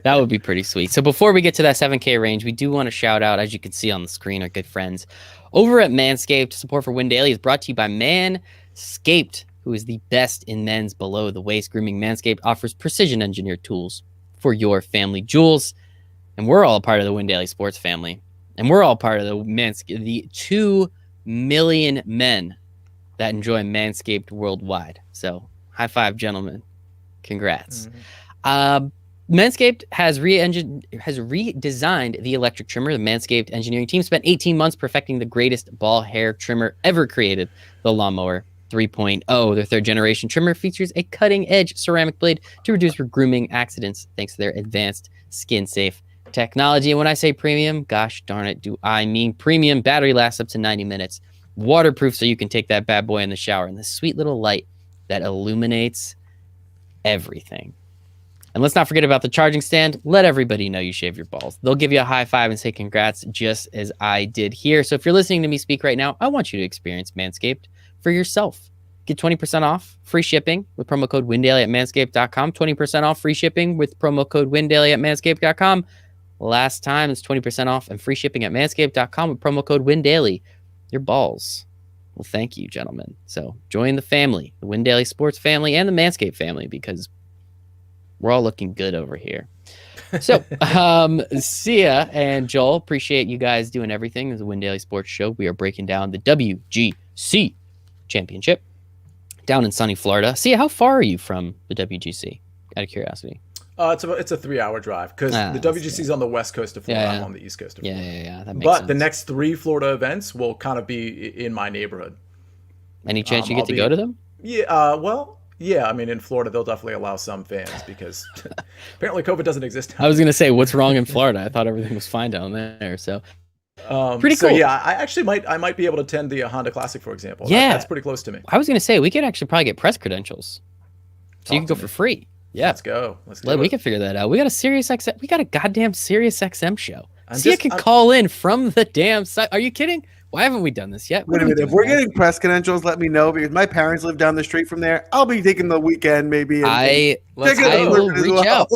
That would be pretty sweet. So before we get to that 7K range, we do want to shout out, as you can see on the screen, our good friends over at Manscaped. Support for Win Daily is brought to you by Manscaped, who is the best in men's below the waist grooming. Manscaped offers precision engineered tools for your family jewels. And we're all a part of the Win Daily Sports family. And we're all part of the 2 million men that enjoy Manscaped worldwide. So high five, gentlemen. Congrats. Manscaped has redesigned the electric trimmer. The Manscaped engineering team spent 18 months perfecting the greatest ball hair trimmer ever created, the Lawnmower 3.0. Their third generation trimmer features a cutting-edge ceramic blade to reduce grooming accidents thanks to their advanced skin-safe technology. And when I say premium, gosh darn it, do I mean premium. Battery lasts up to 90 minutes. Waterproof, so you can take that bad boy in the shower. And the sweet little light that illuminates everything. And let's not forget about the charging stand. Let everybody know you shave your balls. They'll give you a high five and say congrats, just as I did here. So if you're listening to me speak right now, I want you to experience Manscaped for yourself. Get 20% off free shipping with promo code WINDAILY at manscaped.com. 20% off free shipping with promo code WINDAILY at manscaped.com. Last time, it's 20% off and free shipping at manscaped.com with promo code WINDAILY. Your balls. Well, thank you, gentlemen. So join the family, the Win Daily Sports family and the Manscaped family, because we're all looking good over here. So, Sia and Joel, appreciate you guys doing everything. As a Win Daily Sports show, we are breaking down the WGC Championship down in sunny Florida. Sia, how far are you from the WGC? Out of curiosity. It's a 3-hour drive, because the WGC is on the west coast of Florida. I'm on the east coast of Florida. Yeah. That makes but sense. the next 3 Florida events will kind of be in my neighborhood. Any chance you get to go to them? Yeah. Yeah. I mean, in Florida, they'll definitely allow some fans because apparently COVID doesn't exist. I was going to say, what's wrong in Florida? I thought everything was fine down there. So pretty cool. So yeah, I actually might be able to attend the Honda Classic, for example. Yeah. That's pretty close to me. I was going to say, we could actually probably get press credentials. So you can go for free. Yeah. Let's go. We can figure that out. We got a Sirius XM. We got a goddamn Sirius XM show. See, I can call in from the damn site. Are you kidding? Why haven't we done this yet? Wait a minute. If we're getting press credentials, let me know, because my parents live down the street from there. I'll be taking the weekend maybe. I will reach out.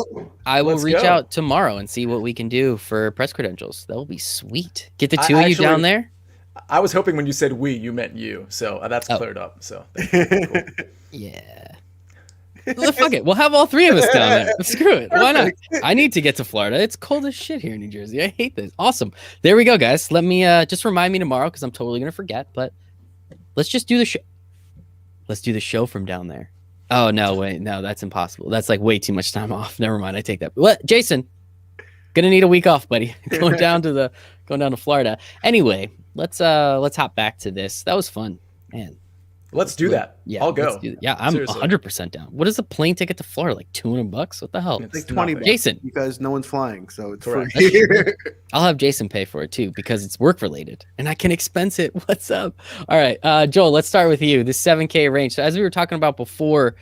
I will reach out tomorrow and see what we can do for press credentials. That will be sweet. Get the two of you down there. I was hoping when you said we, you meant you. So that's cleared up. So cool. Yeah. Fuck it. We'll have all three of us down there. Screw it. Why not? I need to get to Florida. It's cold as shit here in New Jersey. I hate this. Awesome. There we go, guys. Let me just remind me tomorrow because I'm totally going to forget. But let's just do the show. Let's do the show from down there. Oh, no, wait. No, that's impossible. That's like way too much time off. Never mind. I take that. What? Jason, gonna need a week off, buddy. going down to Florida. Anyway, let's hop back to this. That was fun. Man. Let's do that. Yeah, I'll go. Yeah, I'm Seriously. 100% down. What is a plane ticket to Florida? Like $200? What the hell? It's like $20 Jason, because no one's flying, so it's Correct. free. I'll have Jason pay for it too because it's work related and I can expense it. What's up? All right, Joel, let's start with you. This 7K range. So as we were talking about before,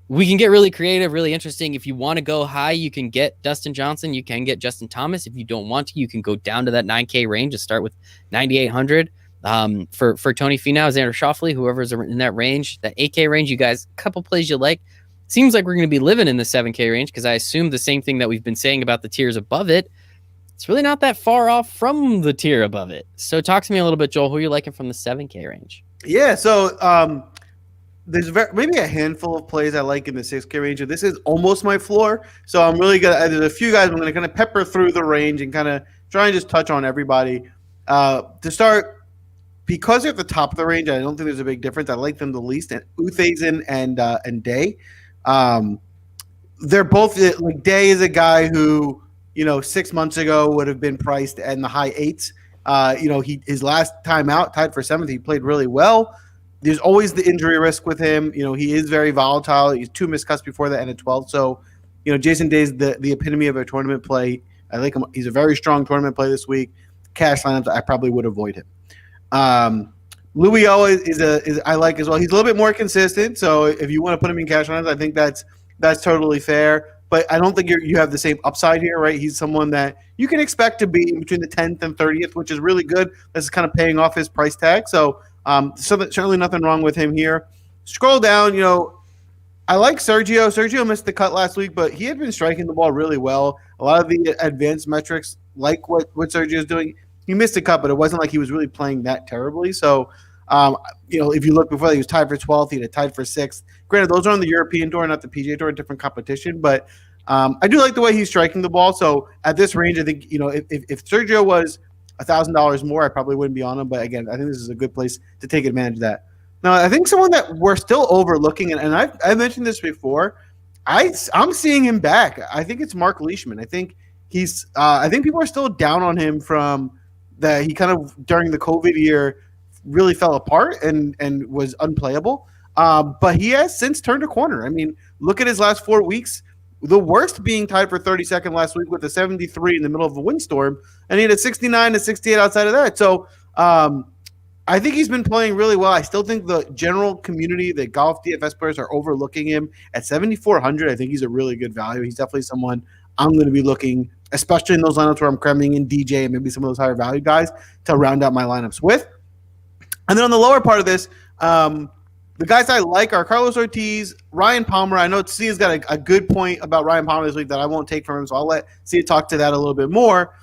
we can get really creative, really interesting. If you want to go high, you can get Dustin Johnson. You can get Justin Thomas. If you don't want to, you can go down to that 9K range and start with 9,800. For Tony Finau, Zander Schofley, whoever's in that range, that 8K range, you guys, a couple plays you like. Seems like we're going to be living in the 7K range because I assume the same thing that we've been saying about the tiers above it. It's really not that far off from the tier above it. So talk to me a little bit, Joel. Who are you liking from the 7K range? Yeah, so there's maybe a handful of plays I like in the 6K range. This is almost my floor, so I'm really gonna. There's a few guys I'm gonna kind of pepper through the range and kind of try and just touch on everybody. To start, because they're at the top of the range, I don't think there's a big difference. I like them the least, and Uthazen and Day. They're both like Day is a guy who 6 months ago would have been priced in the high eights. His last time out, tied for seventh, he played really well. There's always the injury risk with him. He is very volatile. He's 2 missed cuts before the end of 12. So, Jason Day's the epitome of a tournament play. I like him. He's a very strong tournament play this week. Cash lineups, I probably would avoid him. Louis O is I like as well. He's a little bit more consistent. So if you want to put him in cash lineups, I think that's totally fair. But I don't think you have the same upside here, right? He's someone that you can expect to be between the 10th and 30th, which is really good. This is kind of paying off his price tag. So certainly nothing wrong with him here. Scroll down, I like Sergio. Sergio missed the cut last week, but he had been striking the ball really well. A lot of the advanced metrics, like what Sergio is doing, he missed a cut, but it wasn't like he was really playing that terribly. So, if you look before, he was tied for 12th. He had tied for 6th. Granted, those are on the European Tour, not the PGA Tour, a different competition. But I do like the way he's striking the ball. So at this range, I think, if Sergio was $1,000 more, I probably wouldn't be on him. But again, I think this is a good place to take advantage of that. Now, I think someone that we're still overlooking, and I've mentioned this before, I'm seeing him back. I think it's Mark Leishman. I think I think people are still down on him from that he kind of during the COVID year really fell apart and was unplayable. But he has since turned a corner. I mean, look at his last 4 weeks. The worst being tied for 32nd last week with a 73 in the middle of a windstorm, and he had a 69 to 68 outside of that. So I think he's been playing really well. I still think the general community, the golf DFS players, are overlooking him at 7,400. I think he's a really good value. He's definitely someone I'm going to be looking, especially in those lineups where I'm cramming in DJ and maybe some of those higher value guys to round out my lineups with. And then on the lower part of this, the guys I like are Carlos Ortiz, Ryan Palmer. I know Sia's got a good point about Ryan Palmer this week that I won't take from him, so I'll let Sia talk to that a little bit more.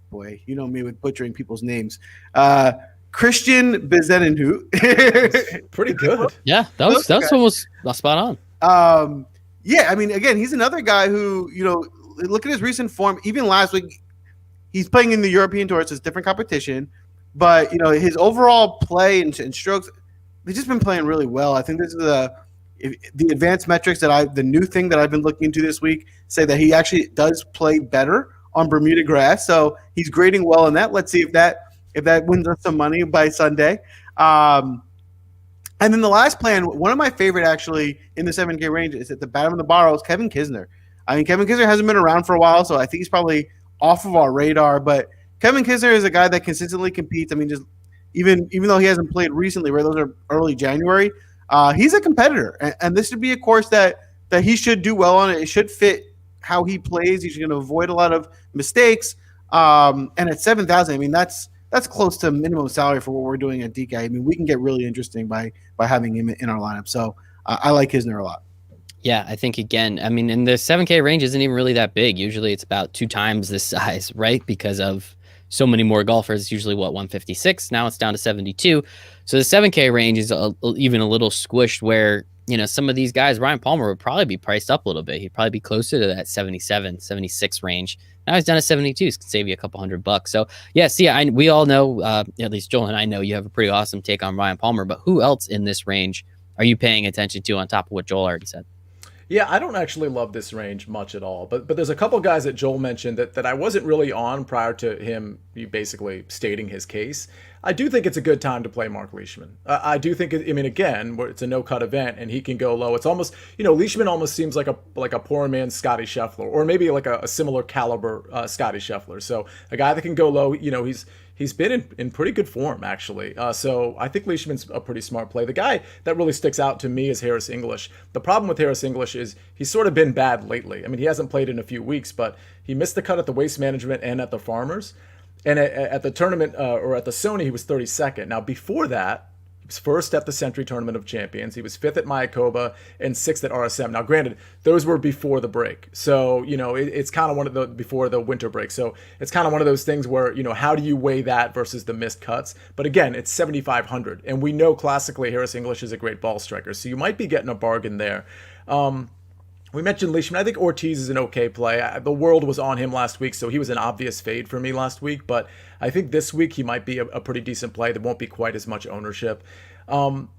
Boy, you know me with butchering people's names. Christian Bezenenhut. Pretty good. Yeah, that was almost spot on. Yeah, I mean, again, he's another guy who, look at his recent form. Even last week, he's playing in the European Tour. It's a different competition. But, his overall play and strokes, they've just been playing really well. I think this is the advanced metrics the new thing that I've been looking into this week say that he actually does play better on Bermuda grass. So he's grading well in that. Let's see if that wins us some money by Sunday. And then the last plan, one of my favorite actually in the 7K range is at the bottom of the barrel is Kevin Kisner. I mean, Kevin Kisner hasn't been around for a while, so I think he's probably off of our radar. But Kevin Kisner is a guy that consistently competes. I mean, just even though he hasn't played recently, where those are early January, he's a competitor. And this should be a course that he should do well on. It should fit how he plays. He's going to avoid a lot of mistakes. And at 7,000, I mean, that's close to minimum salary for what we're doing at DK. I mean, we can get really interesting by having him in our lineup. So I like Kisner a lot. Yeah, I think, again, I mean, and the 7K range isn't even really that big. Usually it's about 2 times this size, right? Because of so many more golfers. It's usually 156. Now it's down to 72. So the 7K range is even a little squished where, some of these guys, Ryan Palmer would probably be priced up a little bit. He'd probably be closer to that 77, 76 range. Now he's down to 72. It's going to save you a couple $100. So yeah, see, we all know, at least Joel and I know you have a pretty awesome take on Ryan Palmer, but who else in this range are you paying attention to on top of what Joel already said? Yeah, I don't actually love this range much at all, but there's a couple guys that Joel mentioned that I wasn't really on prior to him basically stating his case. I do think it's a good time to play Mark Leishman. I do think, again, it's a no-cut event and he can go low. It's almost, Leishman almost seems like a poor man's Scotty Sheffler, or maybe like a similar caliber Scotty Sheffler. So a guy that can go low, he's been in pretty good form, actually. So I think Leishman's a pretty smart play. The guy that really sticks out to me is Harris English. The problem with Harris English is he's sort of been bad lately. I mean, he hasn't played in a few weeks, but he missed the cut at the Waste Management and at the Farmers. And at the tournament, or at the Sony, he was 32nd. Now, before that, he was first at the Century Tournament of Champions. He was fifth at Mayakoba and sixth at RSM. Now, granted, those were before the break. So, it's kind of one of the, before the winter break. So it's kind of one of those things where, how do you weigh that versus the missed cuts? But again, it's 7,500. And we know classically Harris English is a great ball striker. So you might be getting a bargain there. We mentioned Leishman. I think Ortiz is an okay play. The world was on him last week, so he was an obvious fade for me last week. But I think this week he might be a pretty decent play. There won't be quite as much ownership. Ryan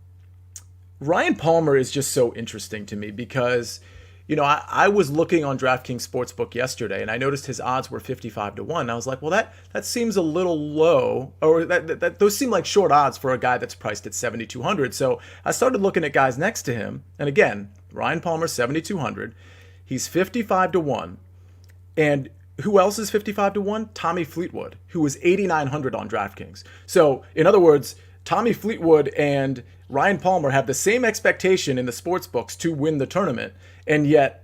Palmer is just so interesting to me because, I was looking on DraftKings Sportsbook yesterday, and I noticed his odds were 55-1. And I was like, well, that seems a little low, or that those seem like short odds for a guy that's priced at 7,200. So I started looking at guys next to him, and again, Ryan Palmer, 7,200. He's 55-1. And who else is 55-1? Tommy Fleetwood, who was 8,900 on DraftKings. So, in other words, Tommy Fleetwood and Ryan Palmer have the same expectation in the sports books to win the tournament, and yet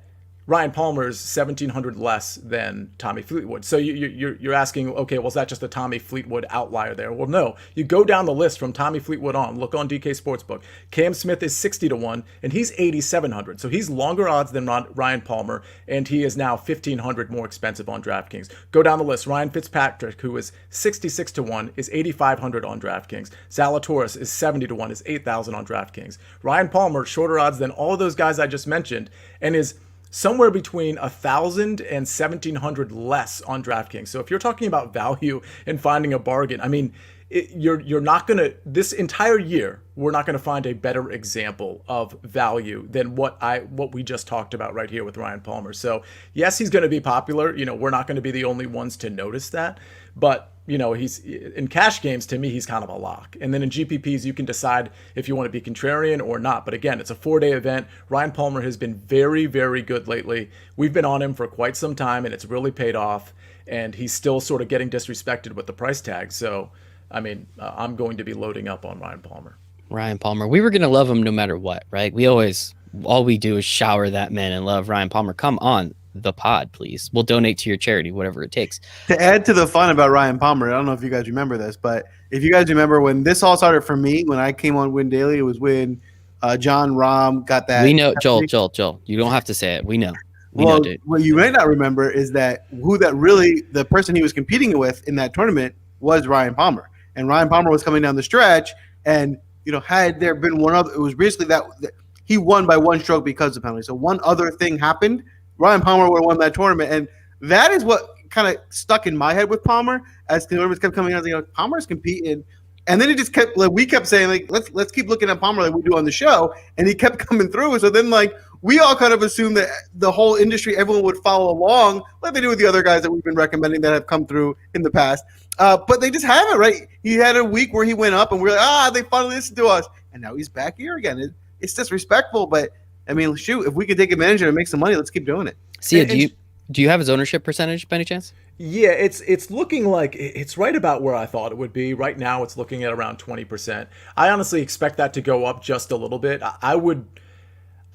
Ryan Palmer is 1,700 less than Tommy Fleetwood. So you're asking, okay, well, is that just a Tommy Fleetwood outlier there? Well, no. You go down the list from Tommy Fleetwood on. Look on DK Sportsbook. Cam Smith is 60-1, and he's 8,700. So he's longer odds than Ryan Palmer, and he is now 1,500 more expensive on DraftKings. Go down the list. Ryan Fitzpatrick, who is 66-1, is 8,500 on DraftKings. Zalatorius is 70-1, is 8,000 on DraftKings. Ryan Palmer, shorter odds than all of those guys I just mentioned, and is somewhere between 1,000 and 1,700 less on DraftKings. So if you're talking about value and finding a bargain, I mean, you're not going to, this entire year, we're not going to find a better example of value than what we just talked about right here with Ryan Palmer. So yes, he's going to be popular. We're not going to be the only ones to notice that, but he's in cash games. To me, he's kind of a lock. And then in GPPs, you can decide if you want to be contrarian or not. But again, it's a 4-day event. Ryan Palmer has been very, very good lately. We've been on him for quite some time, and it's really paid off. And he's still sort of getting disrespected with the price tag. So, I mean, I'm going to be loading up on Ryan Palmer. Ryan Palmer. We were going to love him no matter what, right? All we do is shower that man and love Ryan Palmer. Come on the pod, please. We'll donate to your charity, whatever it takes. To add to the fun about Ryan Palmer, I don't know if you guys remember this, but if you guys remember when this all started for me, when I came on Win Daily, it was when John Rahm got that. We know, Joel, you don't have to say it. We know. We know, dude. What you may not remember is that the person he was competing with in that tournament was Ryan Palmer. And Ryan Palmer was coming down the stretch, and had there been one other, it was basically that he won by one stroke because of penalty. So one other thing happened, Ryan Palmer would have won that tournament, and that is what kind of stuck in my head with Palmer as the tournaments kept coming out. Palmer's competing, and then he just kept we kept saying let's keep looking at Palmer like we do on the show, and he kept coming through. So then we all kind of assumed that the whole industry, everyone would follow along like they do with the other guys that we've been recommending that have come through in the past. But they just haven't, right? He had a week where he went up, and we're like, they finally listened to us, and now he's back here again. It's disrespectful, but I mean, shoot, if we could take advantage of it and make some money, let's keep doing it. See, do you have his ownership percentage by any chance? Yeah, it's looking like it's right about where I thought it would be. Right now, it's looking at around 20%. I honestly expect that to go up just a little bit. I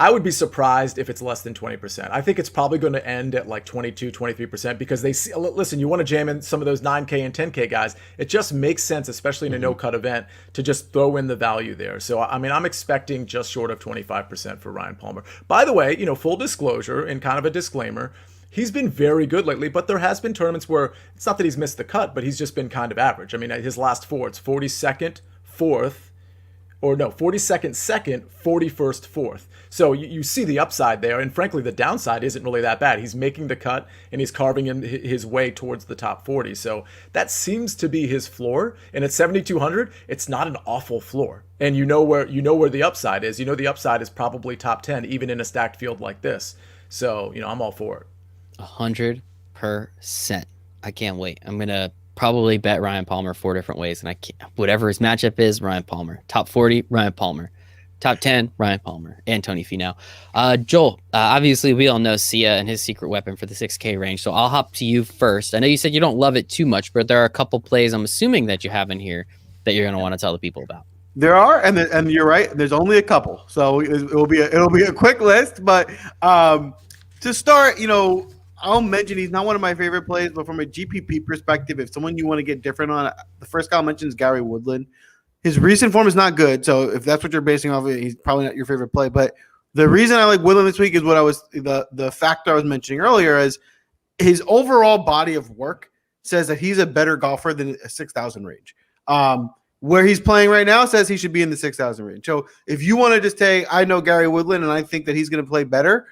would be surprised if it's less than 20%. I think it's probably going to end at like 22, 23% because they see, listen, you want to jam in some of those 9K and 10K guys. It just makes sense, especially in a no-cut event, to just throw in the value there. So, I mean, I'm expecting just short of 25% for Ryan Palmer. By the way, full disclosure and kind of a disclaimer, he's been very good lately, but there has been tournaments where it's not that he's missed the cut, but he's just been kind of average. I mean, his last four, it's 42nd, 4th, or no, 42nd, 2nd, 41st, 4th. So you see the upside there, and frankly, the downside isn't really that bad. He's making the cut, and he's carving his way towards the top 40. So that seems to be his floor. And at 7,200, it's not an awful floor. And you know where the upside is. You know the upside is probably top 10, even in a stacked field like this. So I'm all for it. 100%. I can't wait. I'm gonna probably bet Ryan Palmer 4 different ways, and I can't, whatever his matchup is, Ryan Palmer. Top 40, Ryan Palmer. Top 10, Ryan Palmer and Tony Finau. Joel, obviously we all know Sia and his secret weapon for the 6K range, so I'll hop to you first. I know you said you don't love it too much, but there are a couple plays I'm assuming that you have in here that you're going to want to tell the people about. There are, and you're right. There's only a couple, so it'll be a quick list. But to start, I'll mention he's not one of my favorite plays, but from a GPP perspective, if someone you want to get different on, the first guy I'll mention is Gary Woodland. His recent form is not good, so if that's what you're basing off of, he's probably not your favorite play. But the reason I like Woodland this week is what the factor I was mentioning earlier is his overall body of work says that he's a better golfer than a 6,000 range. Where he's playing right now says he should be in the 6,000 range. So if you want to just say, I know Gary Woodland and I think that he's going to play better,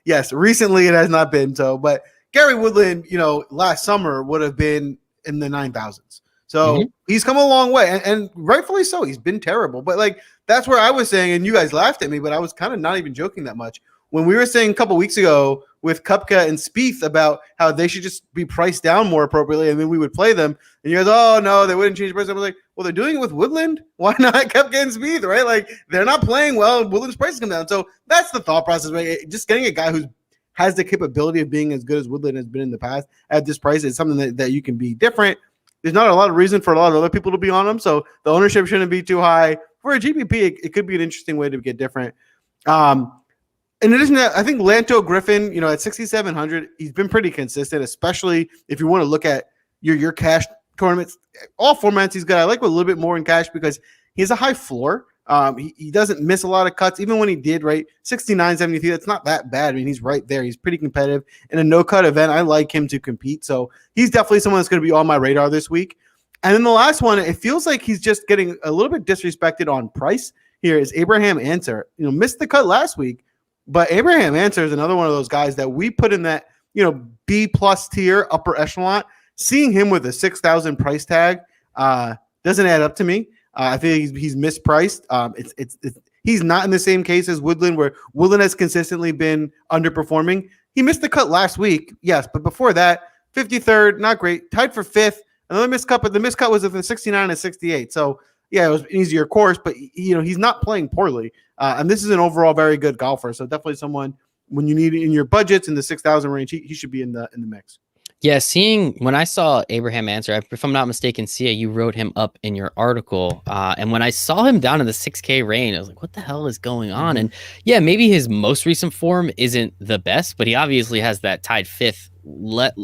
yes, recently it has not been so. But Gary Woodland, last summer would have been in the 9,000s. So he's come a long way, and rightfully so. He's been terrible. But, that's where I was saying, and you guys laughed at me, but I was kind of not even joking that much. When we were saying a couple weeks ago with Koepka and Spieth about how they should just be priced down more appropriately, and then we would play them, and you guys, oh, no, they wouldn't change the price. I was like, well, they're doing it with Woodland. Why not Koepka and Spieth, right? They're not playing well, and Woodland's prices come down. So that's the thought process, right? Just getting a guy who has the capability of being as good as Woodland has been in the past at this price is something that you can be different. There's not a lot of reason for a lot of other people to be on them, so the ownership shouldn't be too high. For a GPP, it could be an interesting way to get different. In addition to that, I think Lanto Griffin, at 6,700, he's been pretty consistent, especially if you want to look at your cash tournaments. All formats he's got. I like a little bit more in cash because he has a high floor. He doesn't miss a lot of cuts, even when he did, right? 69.73, that's not that bad. I mean, he's right there. He's pretty competitive. In a no-cut event, I like him to compete. So he's definitely someone that's going to be on my radar this week. And then the last one, it feels like he's just getting a little bit disrespected on price here, is Abraham Answer. Missed the cut last week, but Abraham Answer is another one of those guys that we put in that, B-plus tier, upper echelon. Seeing him with a 6,000 price tag doesn't add up to me. I think he's mispriced. He's not in the same case as Woodland, where Woodland has consistently been underperforming. He missed the cut last week, yes, but before that, 53rd, not great. Tied for 5th. Another missed cut, but the missed cut was at the 69 and 68. So, yeah, it was an easier course, but, he's not playing poorly. And this is an overall very good golfer. So definitely someone, when you need it in your budgets in the 6,000 range, he should be in the mix. Yeah, when I saw Abraham Answer, if I'm not mistaken, Sia, you wrote him up in your article. And when I saw him down in the 6K range, I was like, what the hell is going on? And yeah, maybe his most recent form isn't the best, but he obviously has that tied 5th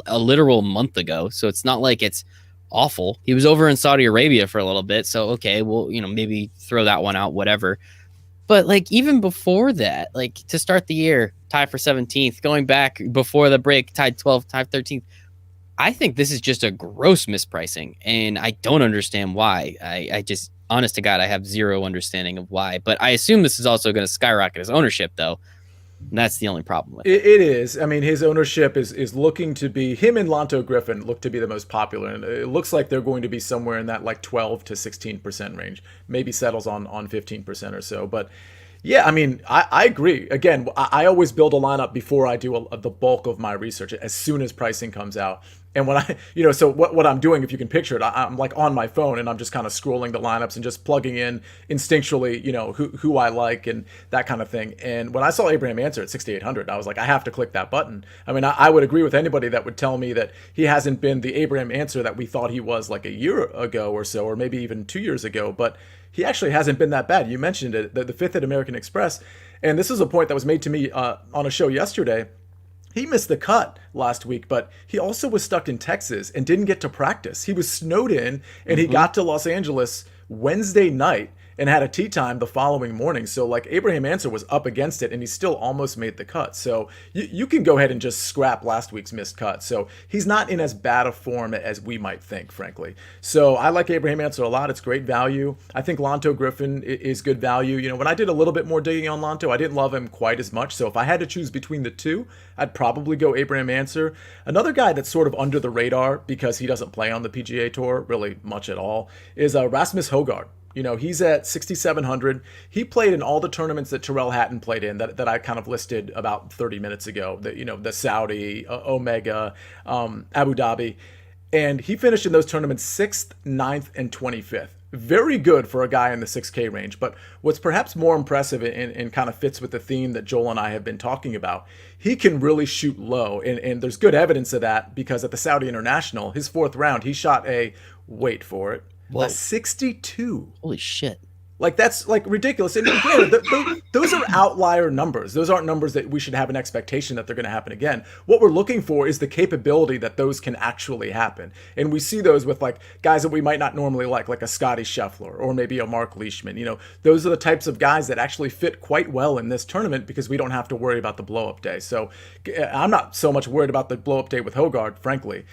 a literal month ago. So it's not like it's awful. He was over in Saudi Arabia for a little bit. So, okay, well, maybe throw that one out, whatever. But even before that, to start the year, tied for 17th, going back before the break, tied 12th, tied 13th. I think this is just a gross mispricing, and I don't understand why. I just, honest to God, I have zero understanding of why. But I assume this is also going to skyrocket his ownership, though. And that's the only problem with it. It is. I mean, his ownership is looking to be, him and Lanto Griffin look to be the most popular, and it looks like they're going to be somewhere in that 12 to 16% range. Maybe settles on 15% or so, but. Yeah, I mean, I agree. Again, I always build a lineup before I do the bulk of my research as soon as pricing comes out. And when so what I'm doing, if you can picture it, I'm on my phone and I'm just kind of scrolling the lineups and just plugging in instinctually, who I like and that kind of thing. And when I saw Abraham Answer at 6,800, I was like, I have to click that button. I mean, I would agree with anybody that would tell me that he hasn't been the Abraham Answer that we thought he was a year ago or so, or maybe even 2 years ago. But he actually hasn't been that bad. You mentioned it, the 5th at American Express. And this is a point that was made to me on a show yesterday. He missed the cut last week, but he also was stuck in Texas and didn't get to practice. He was snowed in, and he got to Los Angeles Wednesday night and had a tee time the following morning. So like Abraham Answer was up against it and he still almost made the cut. So you can go ahead and just scrap last week's missed cut. So he's not in as bad a form as we might think, frankly. So I like Abraham Answer a lot. It's great value. I think Lanto Griffin is good value. You know, when I did a little bit more digging on Lanto, I didn't love him quite as much. So if I had to choose between the two, I'd probably go Abraham Answer. Another guy that's sort of under the radar because he doesn't play on the PGA Tour really much at all is Rasmus Hogart. You know, he's at 6,700. He played in all the tournaments that Terrell Hatton played in that I kind of listed about 30 minutes ago. The Saudi, Omega, Abu Dhabi. And he finished in those tournaments 6th, 9th, and 25th. Very good for a guy in the 6K range. But what's perhaps more impressive and kind of fits with the theme that Joel and I have been talking about, he can really shoot low. And there's good evidence of that because at the Saudi International, his 4th round, he shot wait for it, a 62. Holy shit. Like, that's like ridiculous. And granted, those are outlier numbers. Those aren't numbers that we should have an expectation that they're going to happen again. What we're looking for is the capability that those can actually happen. And we see those with like guys that we might not normally like a Scotty Sheffler or maybe a Mark Leishman. You know, those are the types of guys that actually fit quite well in this tournament because we don't have to worry about the blow-up day. So I'm not so much worried about the blow-up day with Hogart, frankly,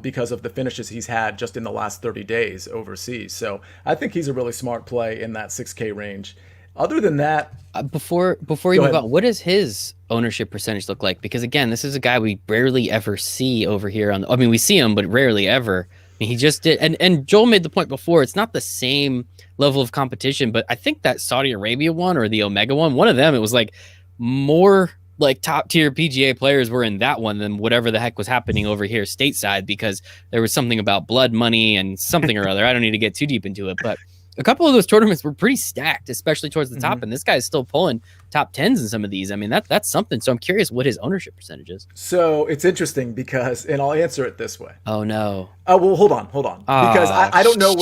because of the finishes he's had just in the last 30 days overseas. So I think he's a really smart play in that 6K range. Other than that, before we move on, what does his ownership percentage look like? Because again, this is a guy we rarely ever see over here on. I mean, we see him, but rarely ever. I mean, he just did, and Joel made the point before. It's not the same level of competition, but I think that Saudi Arabia one or the Omega one of them, it was like more like top tier PGA players were in that one than whatever the heck was happening over here stateside, because there was something about blood money and something or other. I don't need to get too deep into it, but a couple of those tournaments were pretty stacked, especially towards the top. And this guy's still pulling top 10s in some of these. I mean, that's something. So I'm curious what his ownership percentage is. So it's interesting because, and I'll answer it this way. Oh no. Well, hold on. Because I don't know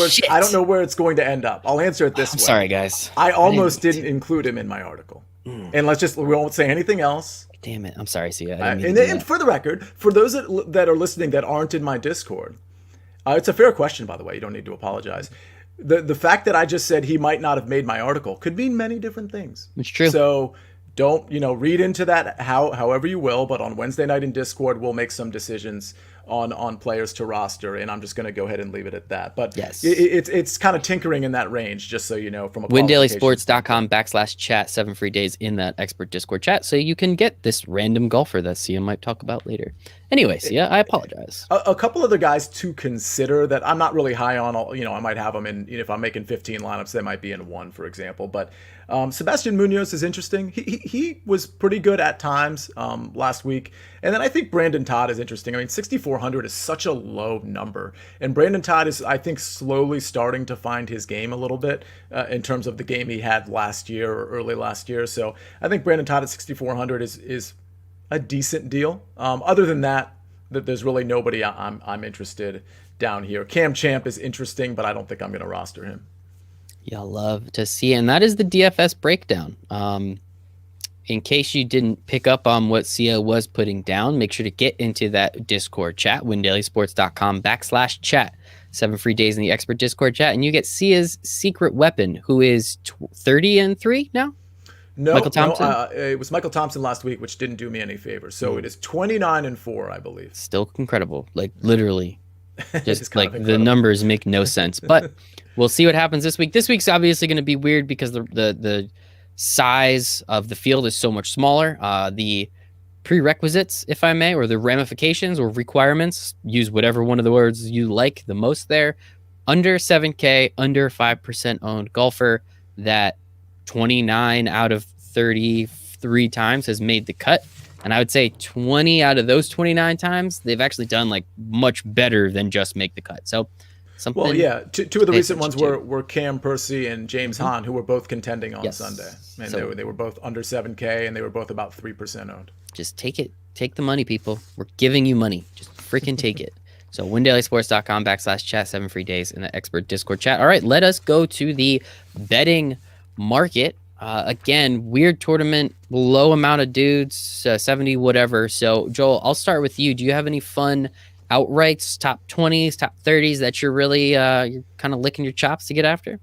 where it's going to end up. I'll answer it this way. Sorry, guys. I almost didn't include him in my article. And we won't say anything else. Damn it. I'm sorry, Sia. And for the record, for those that are listening that aren't in my Discord, it's a fair question, by the way. You don't need to apologize. The fact that I just said he might not have made my article could mean many different things. It's true. So don't, read into that however you will. But on Wednesday night in Discord, we'll make some decisions on players to roster, and I'm just going to go ahead and leave it at that. But yes, it's kind of tinkering in that range, just so you know. From a WindailySports.com/chat, 7 free days in that expert Discord chat, so you can get this random golfer that Sia might talk about later. Anyways, yeah, I apologize. A couple other guys to consider that I'm not really high on. I might have them in. If I'm making 15 lineups, they might be in one, for example. But Sebastian Munoz is interesting. He was pretty good at times last week. And then I think Brandon Todd is interesting. I mean, 6,400 is such a low number. And Brandon Todd is, I think, slowly starting to find his game a little bit in terms of the game he had last year or early last year. So I think Brandon Todd at 6,400 is a decent deal. Other than that, there's really nobody I'm interested down here. Cam Champ is interesting, but I don't think I'm going to roster him. Y'all love to see it. And that is the DFS breakdown. In case you didn't pick up on what Sia was putting down, make sure to get into that Discord chat, WindailySports.com/chat. 7 free days in the expert Discord chat, and you get Sia's secret weapon, who is 30-3 now. No, Michael Thompson? It was Michael Thompson last week, which didn't do me any favors. So it is 29-4, I believe. Still incredible, like literally, just like the numbers make no sense. But we'll see what happens this week. This week's obviously going to be weird because the size of the field is so much smaller. The prerequisites, if I may, or the ramifications or requirements, use whatever one of the words you like the most there. Under 7K, under 5% owned golfer that 29 out of 33 times has made the cut. And I would say 20 out of those 29 times, they've actually done like much better than just make the cut. So something. Well, yeah, two of the recent ones were Cam Percy and James Hahn, who were both contending on Sunday. And so, they were both under 7K, and they were both about 3% owned. Just take it. Take the money, people. We're giving you money. Just freaking take it. So WindailySports.com/chat, 7 free days in the expert Discord chat. All right, let us go to the betting market. Again, weird tournament, low amount of dudes, 70 whatever. So Joel, I'll start with you. Do you have any fun outrights, top 20s, top 30s that you're really you're kind of licking your chops to get after?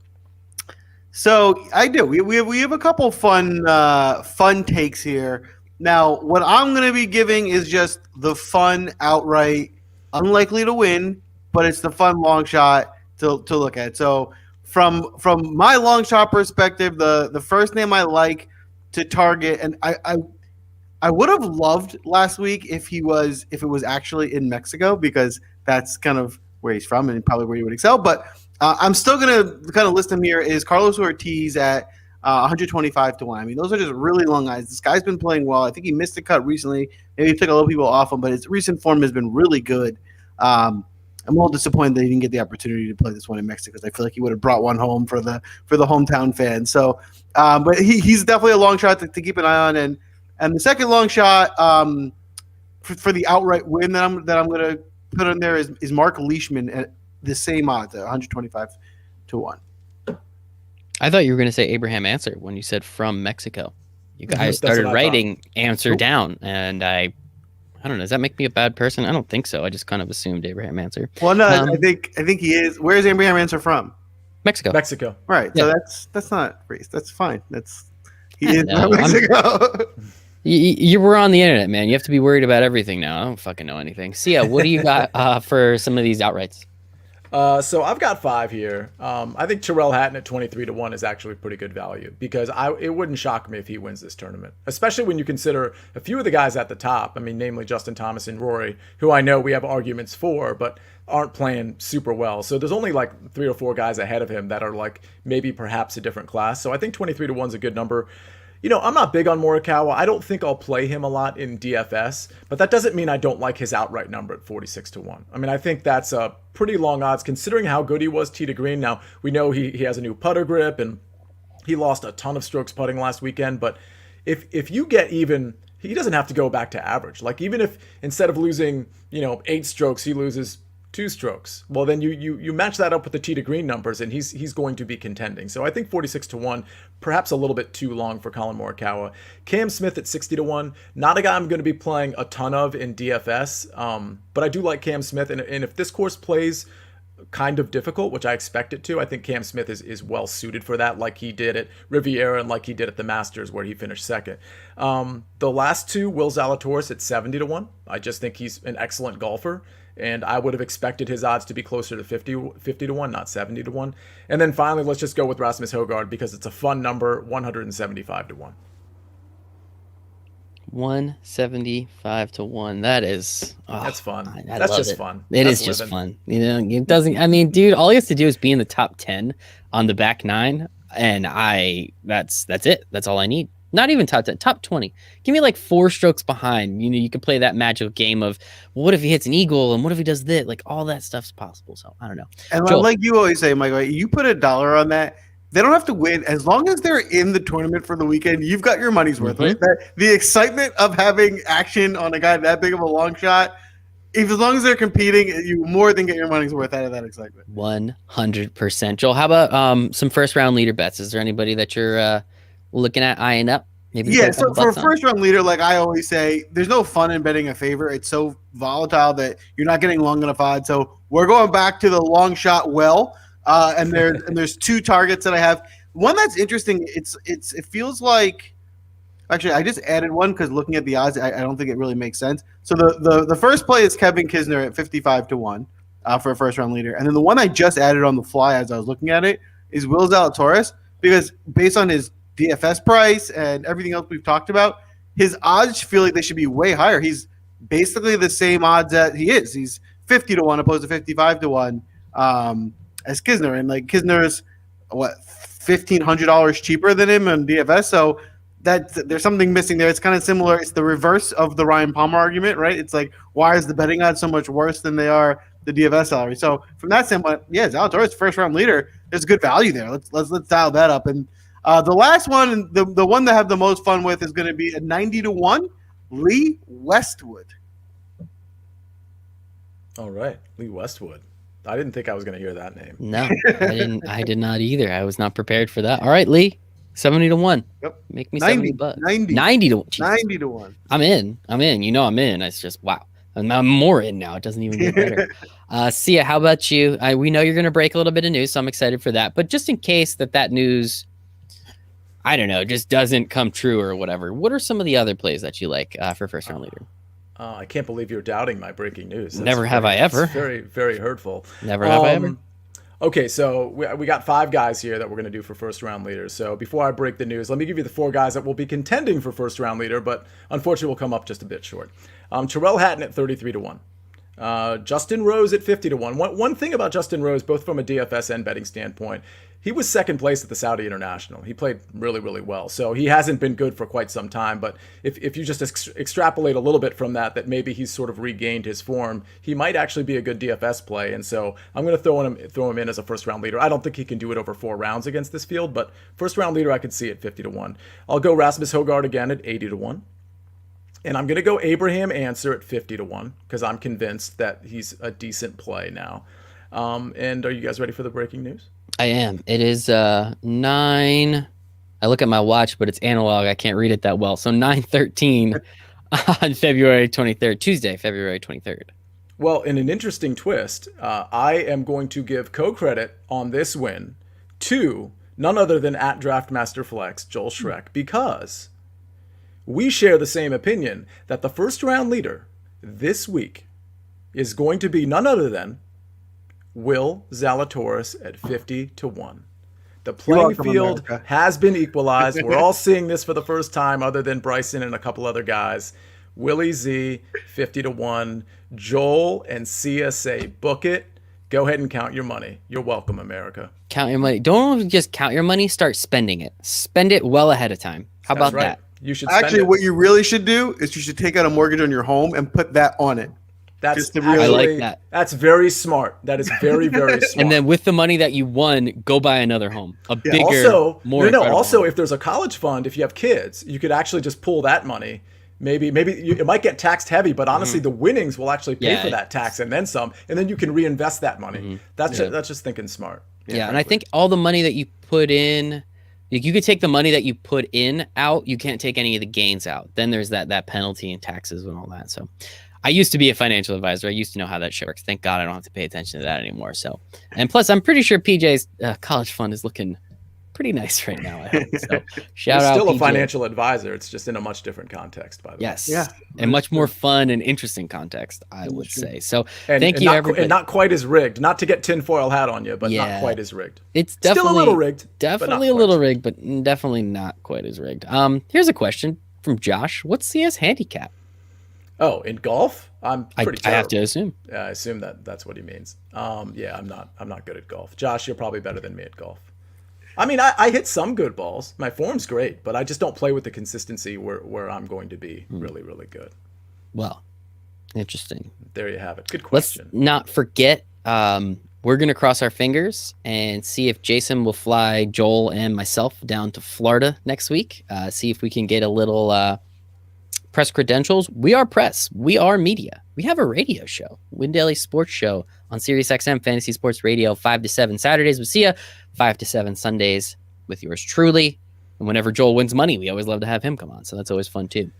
So I do. We have a couple fun takes here. Now, what I'm going to be giving is just the fun outright, unlikely to win, but it's the fun long shot to look at. So from my long shot perspective, the first name I like to target, and I would have loved last week if it was actually in Mexico, because that's kind of where he's from and probably where he would excel. But I'm still going to kind of list him here is Carlos Ortiz at 125 to 1. I mean, those are just really long odds. This guy's been playing well. I think he missed a cut recently. Maybe he took a little people off him, but his recent form has been really good. I'm a little disappointed that he didn't get the opportunity to play this one in Mexico, because I feel like he would have brought one home for the hometown fans. So, but he's definitely a long shot to keep an eye on. And the second long shot for the outright win that I'm going to put in there is Mark Leishman at the same odds, at 125 to 1. I thought you were going to say Abraham Answer when you said from Mexico. You guys started writing Answer down, and I don't know. Does that make me a bad person? I don't think so. I just kind of assumed Abraham Answer. Well, no, I think he is. Where is Abraham Answer from? Mexico. Right. Yeah. So that's not race. That's fine. He is from Mexico. You were on the internet, man. You have to be worried about everything now. I don't fucking know anything. Sia, what do you got for some of these outrights? So I've got 5 here. I think Terrell Hatton at 23 to 1 is actually pretty good value, because it wouldn't shock me if he wins this tournament, especially when you consider a few of the guys at the top. I mean, namely Justin Thomas and Rory, who I know we have arguments for, but aren't playing super well. So there's only like 3 or 4 guys ahead of him that are like maybe perhaps a different class. So I think 23 to 1 is a good number. You know, I'm not big on Morikawa. I don't think I'll play him a lot in DFS, but that doesn't mean I don't like his outright number at 46 to 1. I mean, I think that's a pretty long odds considering how good he was tee to green. Now, we know he has a new putter grip and he lost a ton of strokes putting last weekend, but if you get even, he doesn't have to go back to average. Like, even if instead of losing, 8 strokes, he loses 2 strokes, well, then you match that up with the tee to green numbers, and he's going to be contending. So I think 46 to 1, perhaps a little bit too long for Collin Morikawa. Cam Smith at 60 to 1, not a guy I'm going to be playing a ton of in DFS, but I do like Cam Smith, and if this course plays kind of difficult, which I expect it to, I think Cam Smith is well suited for that, like he did at Riviera and like he did at the Masters where he finished second. The last 2, Will Zalatorius at 70 to 1. I just think he's an excellent golfer, and I would have expected his odds to be closer to 50 to 1, not 70 to 1. And then finally, let's just go with Rasmus Hogart, because it's a fun number, 175 to 1. 175 to 1. That is that's fun. That's just fun. It is just fun. It doesn't. I mean, dude, all he has to do is be in the top 10 on the back 9, and that's it. That's all I need. Not even top 10, top 20. Give me like 4 strokes behind. You can play that magical game of, well, what if he hits an eagle, and what if he does this? Like, all that stuff's possible. So I don't know. And Joel, like you always say, Michael, you put $1 on that. They don't have to win. As long as they're in the tournament for the weekend, you've got your money's worth. Right? The excitement of having action on a guy that big of a long shot, as long as they're competing, you more than get your money's worth out of that excitement. 100%. Joel, how about some first round leader bets? Is there anybody that you're looking at eyeing up? Maybe so for a first round leader, like I always say, there's no fun in betting a favorite. It's so volatile that you're not getting long enough odds. So we're going back to the long shot well. And there's 2 targets that I have. One that's interesting. It feels like, actually, I just added one because looking at the odds, I don't think it really makes sense. So the first play is Kevin Kisner at 55 to 1 for a first round leader, and then the one I just added on the fly as I was looking at it is Will Zalatorius, because based on his DFS price and everything else we've talked about, his odds feel like they should be way higher. He's basically the same odds that he is. He's 50 to 1 opposed to 55 to 1 as Kisner. And like Kisner's $1,500 cheaper than him on DFS. So there's something missing there. It's kind of similar. It's the reverse of the Ryan Palmer argument, right? It's like, why is the betting odds so much worse than they are the DFS salary? So from that standpoint, yeah, Zalatorius, first round leader, there's good value there. Let's dial that up. And the last one, the one that I have the most fun with, is going to be a 90 to 1, Lee Westwood. All right, Lee Westwood. I didn't think I was going to hear that name. No, I did not either. I was not prepared for that. All right, Lee, 70 to 1. Yep. Make me 90 $70. 90 90 to 1. 90 to 1. I'm in. I'm in. I'm in. It's just, wow. I'm more in now. It doesn't even get better. Sia, how about you? We know you're going to break a little bit of news, so I'm excited for that. But just in case that news, I don't know, just doesn't come true or whatever, what are some of the other plays that you like for first round leader? I can't believe you're doubting my breaking news. Never have I ever. Very, very hurtful. Never have I ever. Okay, so we got 5 guys here that we're going to do for first round leaders. So before I break the news, let me give you the 4 guys that will be contending for first round leader, but unfortunately will come up just a bit short. Terrell Hatton at 33 to 1. Justin Rose at 50 to 1. One thing about Justin Rose, both from a DFS and betting standpoint, he was second place at the Saudi International. He played really, really well. So he hasn't been good for quite some time. But if you just extrapolate a little bit from that maybe he's sort of regained his form, he might actually be a good DFS play. And so I'm going to throw him in as a first round leader. I don't think he can do it over 4 rounds against this field, but first round leader I could see at 50 to 1. I'll go Rasmus Hogart again at 80 to 1. And I'm going to go Abraham Answer at 50 to 1 because I'm convinced that he's a decent play now. And are you guys ready for the breaking news? I am. It is 9. I look at my watch, but it's analog. I can't read it that well. So 9:13 on February 23rd, Tuesday, February 23rd. Well, in an interesting twist, I am going to give co-credit on this win to none other than at Draftmaster Flex, Joel Schreck, because we share the same opinion that the first round leader this week is going to be none other than Will Zalatorius at 50 to 1. The playing field has been equalized. We're all seeing this for the first time other than Bryson and a couple other guys. Willie Z, 50 to 1. Joel and Sia say, book it. Go ahead and count your money. You're welcome, America. Count your money. Don't just count your money. Start spending it. Spend it well ahead of time. How about that? You should actually, what you really should do is you should take out a mortgage on your home and put that on it. That's I like that. That's very smart. That is very, very smart. And then with the money that you won, go buy another home. Bigger, more Also, home. if there's a college fund, if you have kids, you could actually just pull that money. Maybe it might get taxed heavy, but honestly, the winnings will actually pay for that tax and then some, and then you can reinvest that money. That's just thinking smart. Yeah, and I think all the money that you put in, you could take the money that you put in out. You can't take any of the gains out. Then there's that penalty and taxes and all that. So I used to be a financial advisor. I used to know how that shit works. Thank God I don't have to pay attention to that anymore. So, and plus, I'm pretty sure PJ's college fund is looking pretty nice right now. I hope. So, shout out. Still PJ. A financial advisor. It's just in a much different context, by the way. Yes. Yeah. And much more fun and interesting context, I would say. So, thank you, everybody. And not quite as rigged. Not to get tinfoil hat on you, but not quite as rigged. It's definitely still a little rigged. Definitely a little rigged, but definitely not quite as rigged. Here's a question from Josh. What's CS handicap? Oh, in golf? I'm pretty terrible. I have to assume. Yeah, I assume that's what he means. Yeah, I'm not good at golf. Josh, you're probably better than me at golf. I mean, I hit some good balls. My form's great, but I just don't play with the consistency where I'm going to be really, really good. Well, interesting. There you have it. Good question. Let's not forget, we're going to cross our fingers and see if Jason will fly Joel and myself down to Florida next week. See if we can get a little press credentials. We are press. We are media. We have a radio show, Win Daily Sports Show on SiriusXM Fantasy Sports Radio, 5 to 7 Saturdays with Sia, 5 to 7 Sundays with yours truly. And whenever Joel wins money, we always love to have him come on. So that's always fun too.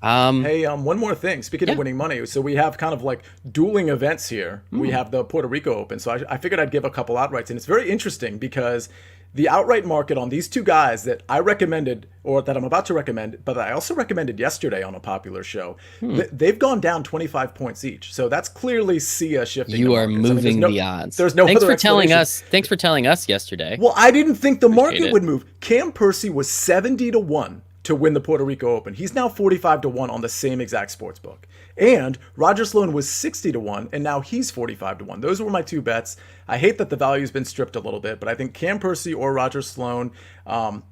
Hey, one more thing. Speaking of winning money, so we have kind of like dueling events here. We have the Puerto Rico Open. So I figured I'd give a couple outrights. And it's very interesting because the outright market on these two guys that I recommended, or that I'm about to recommend, but I also recommended yesterday on a popular show, they've gone down 25 points each. So that's clearly Sia shifting. You are moving the odds. There's no Thanks for telling us. Thanks for telling us yesterday. Well, I didn't think the market would move. Cam Percy was 70 to 1 to win the Puerto Rico Open. He's now 45 to 1 on the same exact sports book. And Roger Sloan was 60 to 1, and now he's 45 to 1. Those were my two bets. I hate that the value's been stripped a little bit, but I think Cam Percy or Roger Sloan.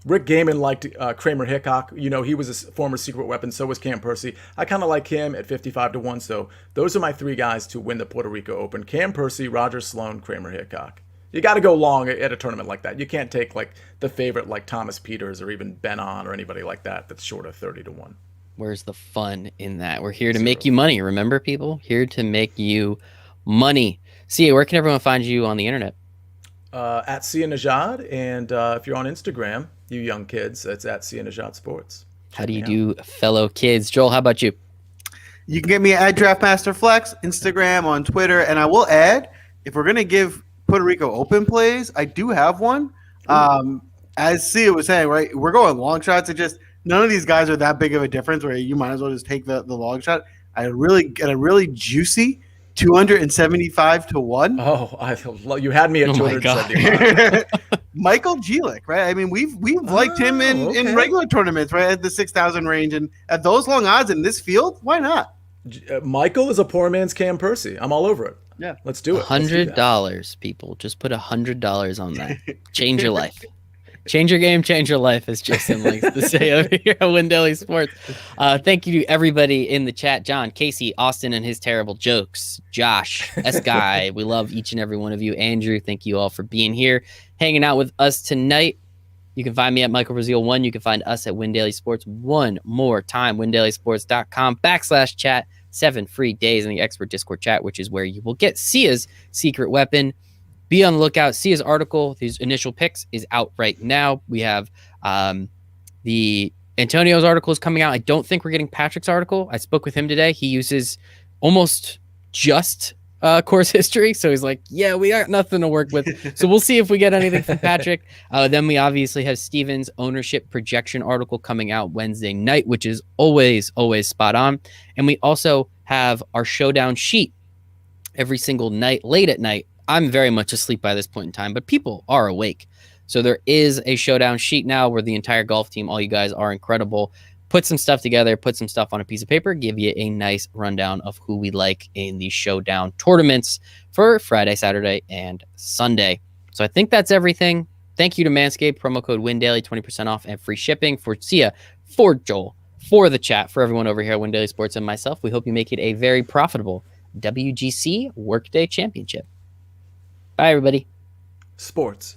Rick Gaiman liked Kramer Hickok. You know, he was a former secret weapon, so was Cam Percy. I kind of like him at 55 to 1, so those are my three guys to win the Puerto Rico Open. Cam Percy, Roger Sloan, Kramer Hickok. You got to go long at a tournament like that. You can't take like the favorite like Thomas Peters or even Ben On or anybody like that that's short of 30 to 1. Where's the fun in that? We're here to make you money. Remember, people? Here to make you money. Sia, where can everyone find you on the internet? At Sia Najad. And if you're on Instagram, you young kids, it's at Sia Najad Sports. How do you do, fellow kids? Joel, how about you? You can get me at DraftMasterFlex, Instagram, on Twitter, and I will add, if we're gonna give Puerto Rico Open plays, I do have one. As Sia was saying, right, we're going long shots. It just none of these guys are that big of a difference where you might as well just take the long shot. I really get a really juicy 275 to 1. Oh, you had me at 275. Michael Gelick, right? I mean, we've liked him in regular tournaments, right, at the 6,000 range, and at those long odds in this field, why not? Michael is a poor man's Cam Percy. I'm all over it. Yeah, let's do it. $100, people. Just put $100 on that. Change your life. Change your game, change your life, as Jason likes to say over here at Win Daily Sports. Thank you to everybody in the chat. John, Casey, Austin, and his terrible jokes. Josh, S-Guy, we love each and every one of you. Andrew, thank you all for being here, hanging out with us tonight. You can find me at Michael Brazil 1. You can find us at Win Daily Sports one more time, windailysports.com/chat. 7 free days in the expert Discord chat, which is where you will get Sia's secret weapon. Be on the lookout. Sia's article, his initial picks, is out right now. We have the Antonio's article is coming out. I don't think we're getting Patrick's article. I spoke with him today. He uses almost just course history. So he's like, yeah, we got nothing to work with. So we'll see if we get anything from Patrick. Then we obviously have Steven's ownership projection article coming out Wednesday night, which is always spot on. And we also have our showdown sheet every single night, late at night. I'm very much asleep by this point in time, but people are awake. So there is a showdown sheet now where the entire golf team, all you guys are incredible, put some stuff together, put some stuff on a piece of paper, give you a nice rundown of who we like in the showdown tournaments for Friday, Saturday, and Sunday. So I think that's everything. Thank you to Manscaped, promo code WINDAILY, 20% off and free shipping for Sia, for Joel, for the chat, for everyone over here at Win Daily Sports and myself. We hope you make it a very profitable WGC Workday Championship. Bye, everybody. Sports